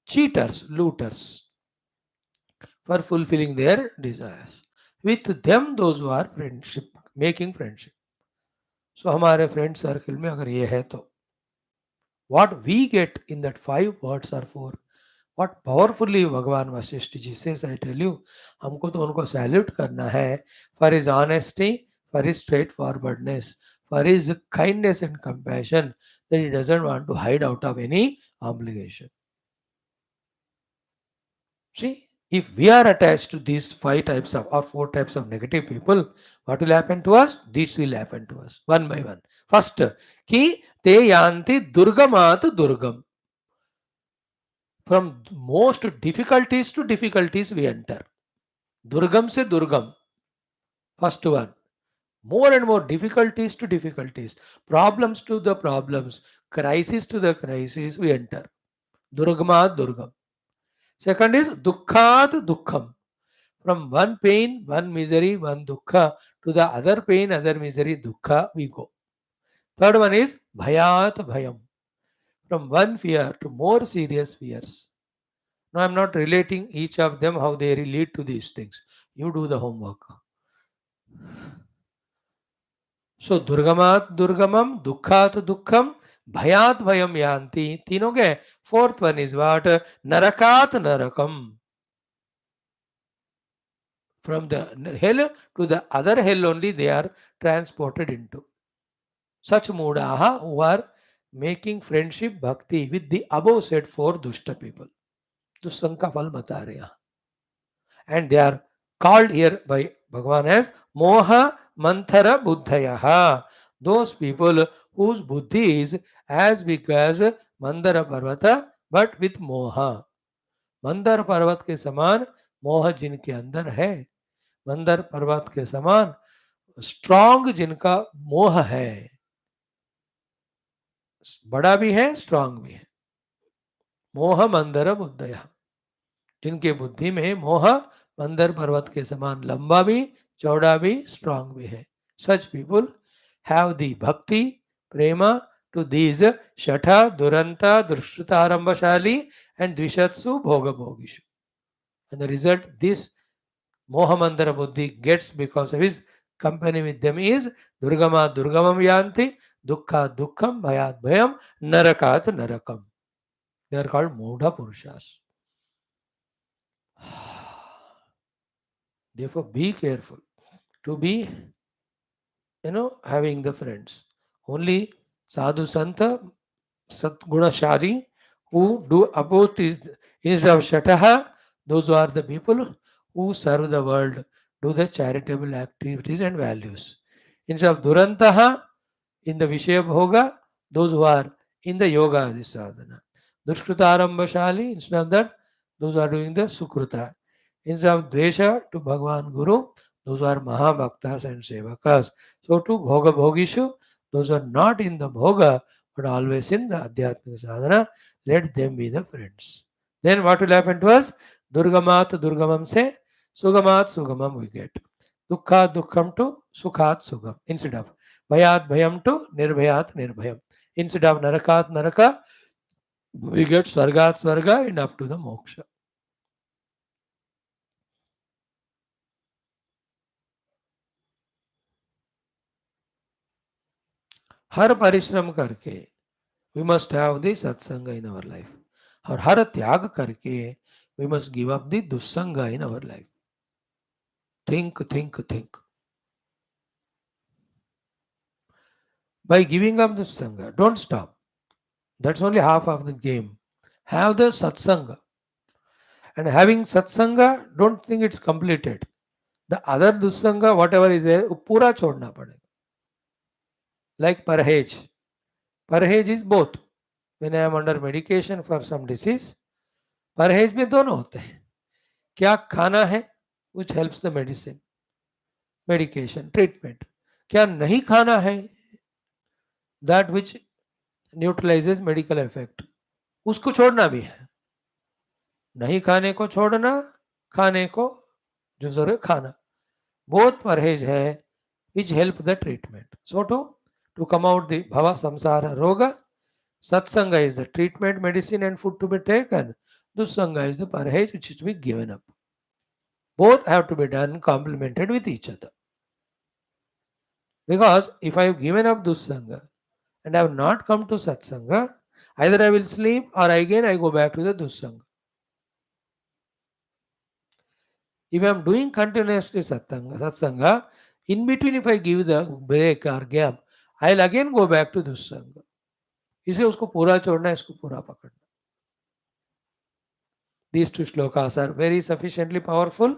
cheaters, looters, for fulfilling their desires. With them, those who are friendship, making friendship. So, हमारे friend circle में अगर ये है तो what we get in that 5 words or 4, what powerfully Bhagavan Vashishtha ji says, I tell you, हमको तो उनको salute करना है for his honesty, for his straightforwardness, for his kindness and compassion, that he doesn't want to hide out of any obligation. See, if we are attached to these 5 types of or 4 types of negative people, what will happen to us? This will happen to us one by one. First, ki te yanti durgamat durgam. From most difficulties to difficulties we enter. Durgam se durgam. First one. More and more difficulties to difficulties. Problems to the problems. Crisis to the crisis we enter. Durgamat durgam. Second is dukkhat dukkham. From one pain, one misery, one dukkha to the other pain, other misery, dukkha we go. Third one is bhayat bhayam. From one fear to more serious fears. Now, I am not relating each of them how they relate to these things. You do the homework. So, durgamat durgamam, dukkhat dukkham, bhayat bhayam yanti. तीनों के. Fourth one is what? Narakat narakam. From the hell to the other hell only they are transported into. Such Mudaha who are making friendship bhakti with the above said four dushta people. दुस्संग का फल बता रहे हैं. And they are called here by Bhagavan as Moha Manthara Buddhayaha. Those people whose buddhi is as big as Mandara Parvata but with Moha. मंदर पर्वत के समान मोह जिनके अंदर है, मंदर पर्वत के समान स्ट्रांग जिनका मोह है, बड़ा भी है स्ट्रांग भी है. मोह मंदर बुद्धया, जिनके बुद्धि में मोह मंदर पर्वत के समान लंबा भी चौड़ा भी स्ट्रांग भी है. सच पीपुल हैव दी भक्ति प्रेमा टू दीज शठा दुरंता दुष्टारंभशाली एंड द्विषत्सु भोग भोगिषु. And the result this Mohamandara Buddhi gets because of his company with them is Durgama Durgamam Yanti, Dukkha Dukkham, Bhayat Bhayam, Narakat Narakam. They are called Mudha Purushas. Therefore, be careful to be, having the friends. Only Sadhu Santa Satguna Shari who do oppose is instead of Shataha, those who are the people who serve the world, do the charitable activities and values. Instead of Durantaha, in the Vishaya Bhoga, those who are in the Yoga Adi Sadhana. Dushkrutarambashali, instead of that, those who are doing the Sukruta. Instead of Dvesha to Bhagavan Guru, those who are Mahabhaktas and Sevakas. So to Bhoga Bhogishu, those who are not in the Bhoga, but always in the Adhyatmika Sadhana, let them be the friends. Then what will happen to us? Durgamat Durgamam se, Sugamat Sugamam we get. Dukkha Dukkham to Sukhat Sugam. Instead of Bhayat Bhayam to Nirbhayat Nirbhayam. Instead of Narakat Naraka, we get Swargat Swarga and up to the Moksha. हर परिश्रम करके we must have the satsanga in our life. और हर त्याग करके we must give up the dussanga in our life. Think, think, think. By giving up dussanga, don't stop. That's only half of the game. Have the satsanga. And having satsanga, don't think it's completed. The other dussanga, whatever is there, वो पूरा छोड़ना पड़ेगा. Like parhej. Parhej is both. When I am under medication for some disease, परहेज में दोनों होते हैं. क्या खाना है which helps the medicine, medication, treatment. क्या नहीं खाना है that which neutralizes medical effect. उसको छोड़ना भी है. नहीं खाने को छोड़ना, खाने को जो जरूरत खाना. Both परहेज है which help the treatment. So to come out the bhava samsara roga, satsanga is the treatment, medicine and food to be taken. Dussanga is the parhej which is to be given up. Both have to be done complemented with each other. Because if I have given up dussanga and I have not come to satsanga, either I will sleep or again I go back to the dussanga. If I am doing continuously satsanga, in between if I give the break or gap, I will again go back to dussanga. इसे उसको पूरा छोड़ना, इसको पूरा पकड़ना. These two shlokas are very sufficiently powerful.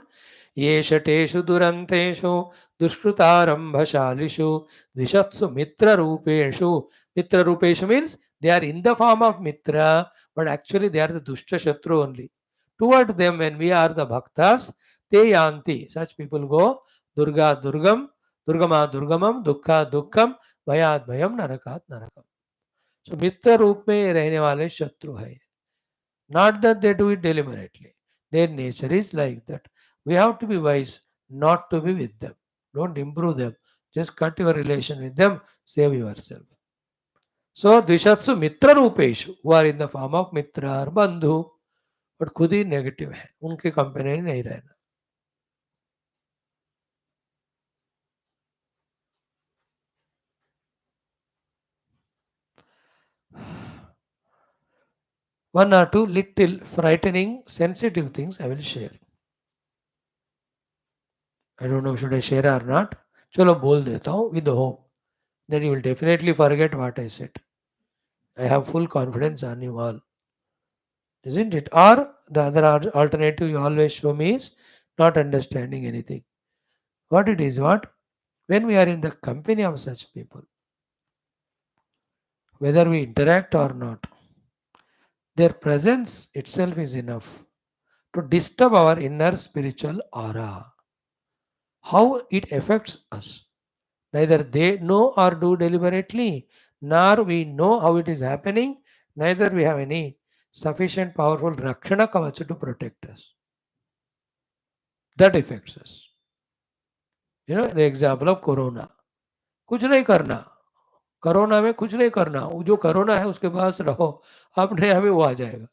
येषटेषु दुरन्तेषु दुष्कृतारम्भशालिषु द्विषत्सु मित्ररूपेषु. Mitrarupesh means they are in the form of mitra, but actually they are the dushta shatru only. Toward them, when we are the bhaktas, te yanti. Such people go Durga Durgam, Durgama Durgamam, Dukkha Dukkham, Bhayat Bhayam, Narakat Narakam. So mitra रूप में रहने वाले शत्रु है. Not that they do it deliberately. Their nature is like that. We have to be wise not to be with them. Don't improve them. Just cut your relation with them. Save yourself. So, Dvishatsu Mitra Rupeshu, who are in the form of Mitra or Bandhu, but खुद ही negative है, उनके company नहीं रहना. One or two little frightening, sensitive things I will share. I don't know should I share or not. चलो बोल देता हूँ with the hope that you will definitely forget what I said. I have full confidence on you all, isn't it? Or the other alternative you always show me is not understanding anything. What it is, what? When we are in the company of such people, whether we interact or not, their presence itself is enough to disturb our inner spiritual aura. How it affects us. Neither they know or do deliberately, nor we know how it is happening, neither we have any sufficient powerful Rakshana Kavacha to protect us. That affects us. You know, the example of Corona. कुछ नहीं करना, corona में कुछ नहीं करना, वो जो corona है उसके पास रहो, अपने आप ही वो आ जाएगा.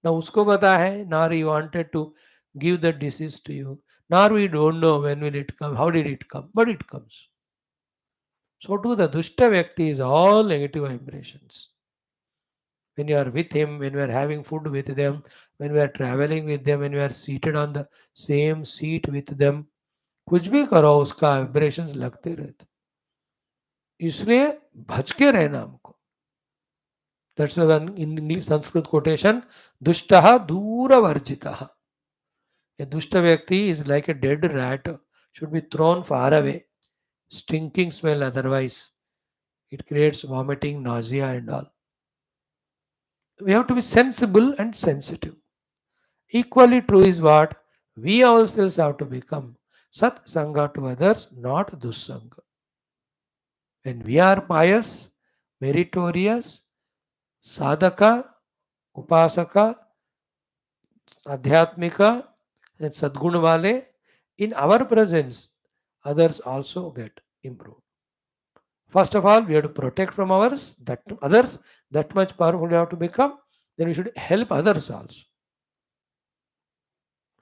ना उसको पता है, nor he wanted to give the disease to you, nor we don't know when will it come, how did it come, but it comes. So too the Dushta Vyakti is all negative vibrations. When you are with him, when we are having food with them, when we are traveling with them, when we are seated on the same seat with them, कुछ भी करो उसका vibrations लगते रहते, इसलिए बच के रहना हमको. That's why in Sanskrit quotation दुष्टः दूरवर्जितः. A dushta vyakti is like a dead rat, should be thrown far away. Stinking smell otherwise. It creates vomiting, nausea and all. We have to be sensible and sensitive. Equally true is what we ourselves have to become. Sat Sangha to others, not Dussanga. When we are pious, meritorious, sadhaka, upasaka, adhyatmika, and sadguna wale, in our presence, others also get improved. First of all, we have to protect from ours, that others, that much powerful we have to become. Then we should help others also.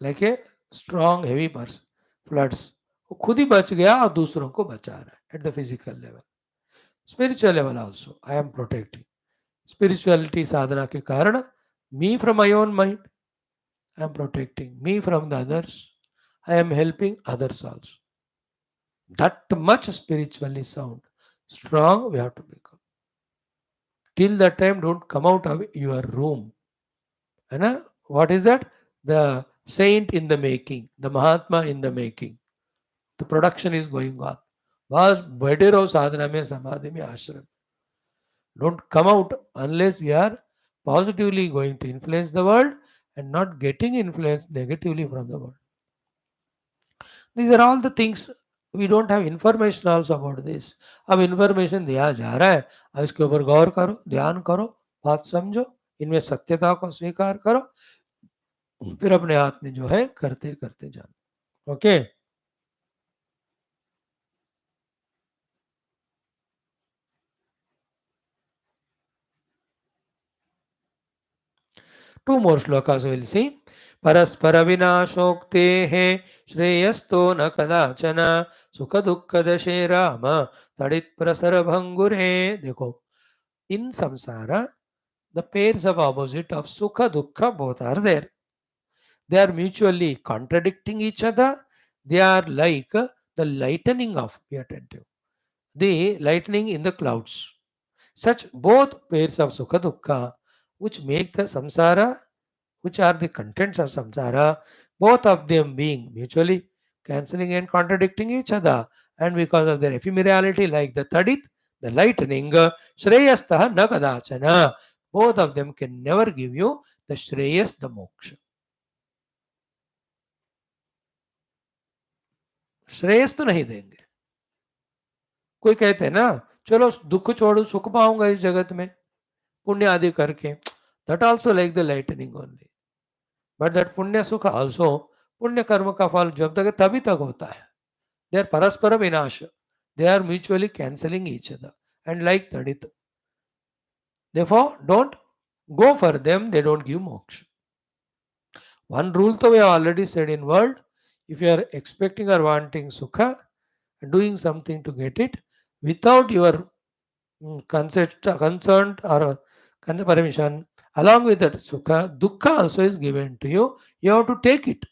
Like a strong, heavy person, floods. वो खुद ही बच गया और दूसरों को बचा रहा है at the physical level. Spiritual level also, I am protecting. Spirituality sadhana के कारण, me from my own mind, I am protecting. Me from the others, I am helping others also. That much spiritually sound, strong we have to become. Till that time, don't come out of your room. And what is that? The saint in the making, the Mahatma in the making. The production is going on. Was better of sadhana mein, samadhi mein, ashram. Don't come out unless we are positively going to influence the world and not getting influenced negatively from the world. These are all the things we don't have information also about this. अब information दिया जा रहा है, अब इसके ऊपर गौर करो, ध्यान करो, बात समझो, इनमें सत्यता को स्वीकार करो, फिर अपने हाथ में जो है करते करते जाओ. Okay. Two more shlokas we'll see. परस्पर विनाशोक्ते श्रेयस्तो न कदाचन सुख दुख दशे राम तड़ित प्रसर भंगुरे. देखो, in samsara the pairs of opposite of sukha dukkha both are there. They are mutually contradicting each other. They are like the lightning of, be attentive, the lightning in the clouds. Such both pairs of sukha dukkha, which make the samsara, which are the contents of samsara, both of them being mutually cancelling and contradicting each other, and because of their ephemerality, like the tadit, the lightning, shreyastha na kadachana, both of them can never give you the shreyas, the moksha. Shreyas तो नहीं देंगे. कोई कहते हैं ना, चलो दुख छोड़ो, सुख पाऊंगा इस जगत में पुण्य आदि करके. That also like the lightning only. But that पुण्य सुख आल्सो, पुण्य कर्म का फल जब तक है तभी तक होता है. दे आर परस्पर विनाश. They are mutually cancelling each other and like तड़ित. Therefore, don't go for them, they don't give moksha. One rule to we have already said in world, if you are expecting or wanting sukha, doing something to get it, without your consent or permission, along with that sukha, dukkha also is given to you. You have to take it.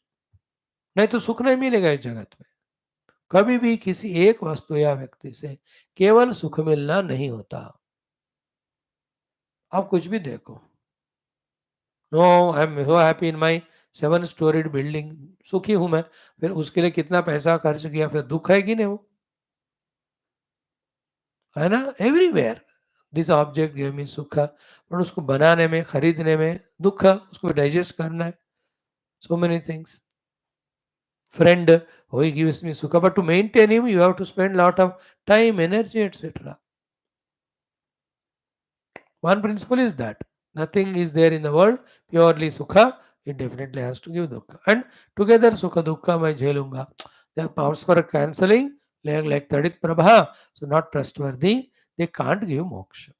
नहीं तो सुख नहीं मिलेगा इस जगत में. कभी भी किसी एक वस्तु या व्यक्ति से केवल सुख मिलना नहीं होता। आप कुछ भी देखो, no I am so happy in my 7 storied building, सुखी हूं मैं, फिर उसके लिए कितना पैसा खर्च किया, फिर दुख है कि नहीं वो, है ना? Everywhere this object give me सुख, पर उसको बनाने में, खरीदने में दुख, उसको डाइजेस्ट करना है, so many things. Friend, oh, he gives me sukha, but to maintain him, you have to spend lot of time, energy, etc. One principle is that nothing is there in the world purely sukha. It definitely has to give dukkha. And together sukha dukkha मैं झेलूंगा. They are powers for cancelling, like Tadit Prabha. So not trustworthy. They can't give moksha.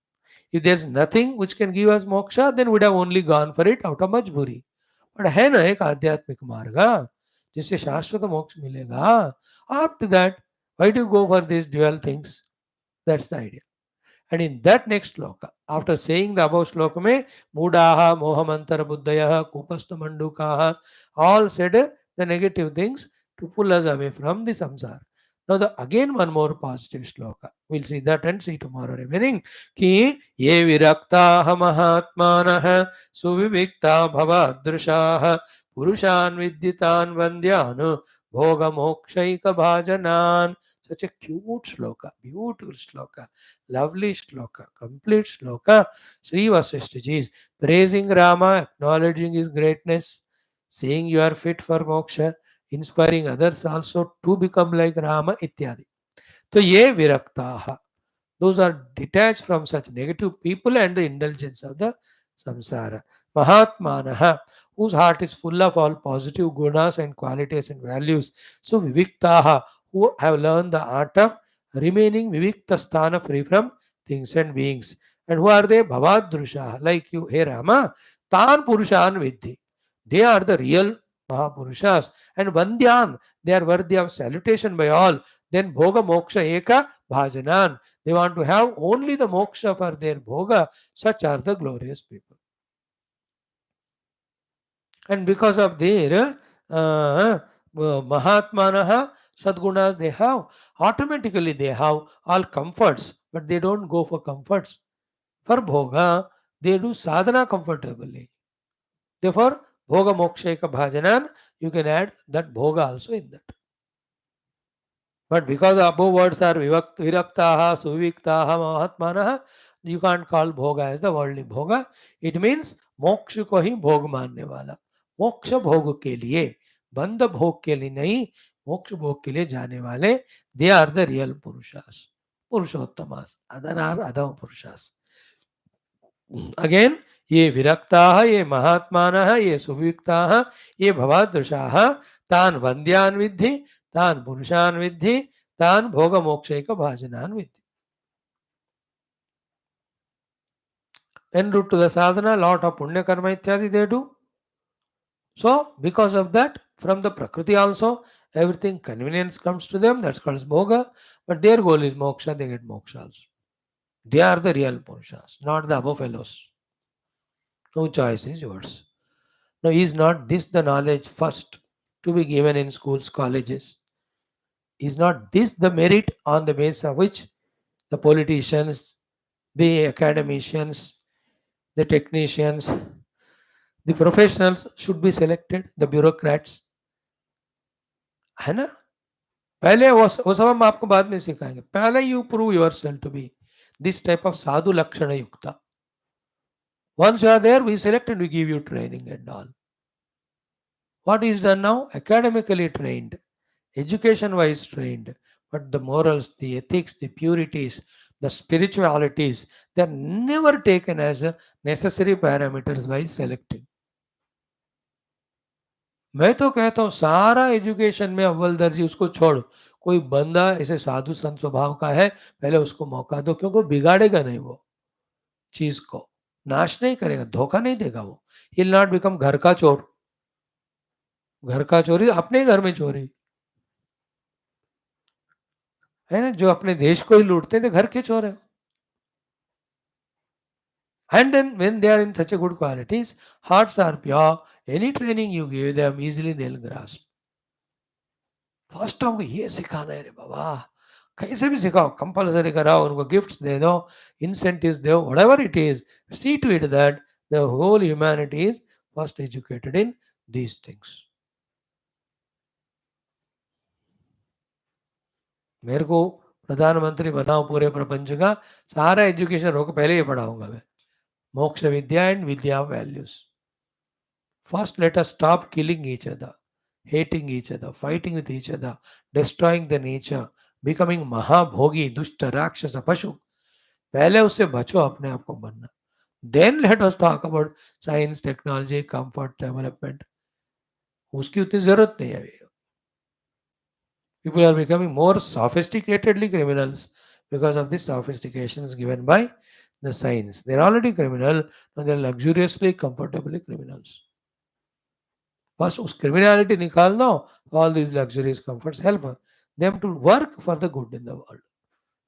If there's nothing which can give us moksha, then we'd have only gone for it out of majburi. But है ना एक आध्यात्मिक मार्ग जिससे शाश्वत मोक्ष मिलेगा. After that, why do you go for these dual things? That's the idea. And in that next shloka, after saying the above shloka mein, Mudaha, Mohamantara Buddhaya, Kupastha Mandukaha, all said the negative things to pull us away from the samsara. Now again one more positive shloka. We'll see that and see tomorrow remaining. Ki ye virakta mahatmanah suvivikta bhavadrushaha purushan vidditan vandyanu bhoga mokshaika bhajanan. Such a cute shloka, beautiful shloka, lovely shloka, complete shloka. Sri Vaashishtha is praising Rama, acknowledging his greatness, saying you are fit for moksha, inspiring others also to become like Rama, ityadi. So, ye viraktaha. Those are detached from such negative people and the indulgence of the samsara. Mahatmanaha, whose heart is full of all positive gunas and qualities and values. So viviktaha, who have learned the art of remaining vivikta sthana, free from things and beings. And who are they? Bhavadrusha, like you, hey Rama, Tan Purushan Vidhi. They are the real Mahapurushas. And Vandyan, they are worthy of salutation by all. Then Bhoga Moksha Eka Bhajanan. They want to have only the moksha for their bhoga. Such are the glorious people. And because of their Mahatmanaha Sadgunas they have, automatically they have all comforts, but they don't go for comforts. For bhoga, they do sadhana comfortably. Therefore, bhoga moksha eka bhajanan, you can add that bhoga also in that. But because the above words are viraktaha, suviktaha, mahatmanaha, you can't call bhoga as the worldly bhoga. It means मोक्ष को ही भोग मानने वाला. मोक्ष भोग के लिए, बंध भोग के लिए नहीं, मोक्ष भोग के लिए जाने वाले, they are the real purushas, पुरुषोत्तमास, other are adam purushas. Again, ये विरक्ताः, ये महात्मानः, ये सुविक्ताः, ये भवादृशाः, तान् वन्द्यान् विद्धि, तान् पुरुषान् विद्धि, तान् भोगमोक्षैक भाजनान् विद्धि. En route to the sadhana, lot of punya karma ityadi they do. So, because of that, from the prakriti also, everything convenience comes to them. That's called bhoga. But their goal is moksha. They get moksha also. They are the real purushas, not the above fellows. No choice is yours. Now, is not this the knowledge first to be given in schools, colleges? Is not this the merit on the basis of which the politicians, the academicians, the technicians, the professionals should be selected, the bureaucrats? है ना? पहले वो सब हम आपको बाद में सिखाएंगे. पहले you prove yourself to be this type of sadhu lakshana yukta. Once you are there, we select and we give you training and all. What is done now? Academically trained, education wise trained, but the morals, the ethics, the purities, the spiritualities, they are never taken as a necessary parameters by selecting. मैं तो कहता हूँ सारा education में अव्वल दर्जी उसको छोड़, कोई बंदा ऐसे साधु संत स्वभाव का है, पहले उसको मौका दो, क्योंकि बिगाड़ेगा नहीं वो चीज को, नाश नहीं करेगा, धोखा नहीं देगा वो. ही विल नॉट बिकम घर का चोर. घर का चोरी अपने ही घर में चोरी है ना, जो अपने देश को ही लूटते हैं तो घर के चोर है. And then when they are in such a good qualities, hearts are pure, any training you give them, easily they'll grasp. First हमको ये सिखाना है रे बाबा, कैसे भी सिखाओ, कंपल्सरी कराओ, उनको गिफ्ट्स दे दो, इंसेंटिव्स दो, whatever it is, see to it that the whole humanity is first educated in these things. मेरे को प्रधानमंत्री बनाओ पूरे प्रपंच का, सारा एजुकेशन रोक पहले ही पढ़ाऊंगा मैं. मोक्ष विद्या एंड विद्या values. First let us stop killing each other, hating each other, fighting with each other, destroying the nature, becoming महाभोगी दुष्ट राक्षस पशु. पहले उससे बचो, अपने आप को बनना. Then let us talk about science technology comfort development. उसकी उतनी जरूरत नहीं है अभी. People are becoming more sophisticatedly criminals because of the sophistications given by the science. They're already criminal, and they're luxuriously, comfortably criminals. बस उस criminality निकाल दो, all these luxuries comforts help them to work for the good in the world.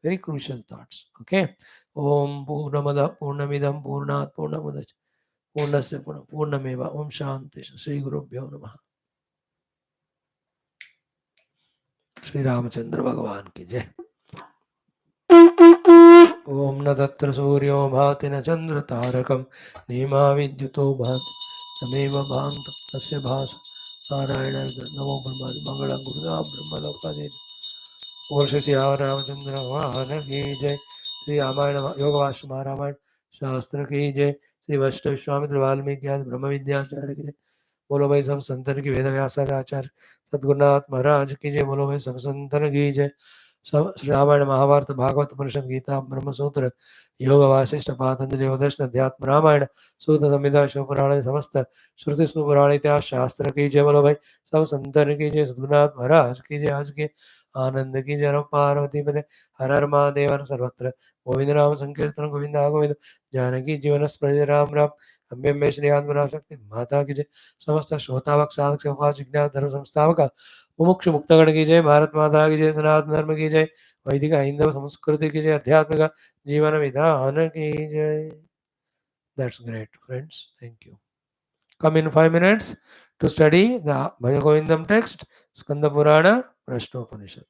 Very crucial thoughts. Okay. Om Purnamada Purnamidam Purnat Purnamudach Purnasya Purnameva Om Shanti Shri Gurubhyo Namaha. Shri Ramchandra भगवान की जय. ओम न तत्र सूर्यो भाति न चंद्र तारकम नीमा विद्युतो भाति तमेव भान्त तस्य भास नारायण नमो ब्रह्म मंगल गुरुदा ब्रह्म लोकादि. ओम श्री श्री रामचंद्र भगवान की जय. श्री रामायण योग वाष्ट रामायण शास्त्र की जय. श्री वैष्णव विश्वामित्र वाल्मीकि आदि ब्रह्म विद्याचार्य की जय. बोलो भाई सब संतन की वेद व्यासाचार्य सद्गुरुनाथ महाराज की जय. बोलो भाई सब संतन की जय. सब श्री रामायण महाभारत भागवत उपनिषद गीता ब्रह्मसूत्र योग वासिष्ठ पातंजलि दर्शन अध्यात्म रामायण सूत संहिता शिवपुराण समस्त श्रुति पुराण इतिहास शास्त्र की जय. बोलो भाई सब संतन की जय. सद्गुरुनाथ महाराज की जय. आज के आनंद की जय. पार्वती पदे हर हर महादेव सर्वत्र गोविंद नाम संकीर्तन गोविंदा गोविंद जानकी जीवन स्मृति राम राम. अम्बे अम्बे श्री आत्मना शक्ति माता की जय. समस्त श्रोतावक साधक सेवका जिज्ञास धर्म संस्थापक मुमुक्षु मुक्तगण की जय. भारत माता की जय. सनातन धर्म की जय. वैदिक हिंदू संस्कृति की जय. अध्यात्मिक जीवन विधान की जय. That's great, friends. Thank you. Come in 5 minutes to study the Bhajagovindam text, Skanda Purana, Prashnopanishad.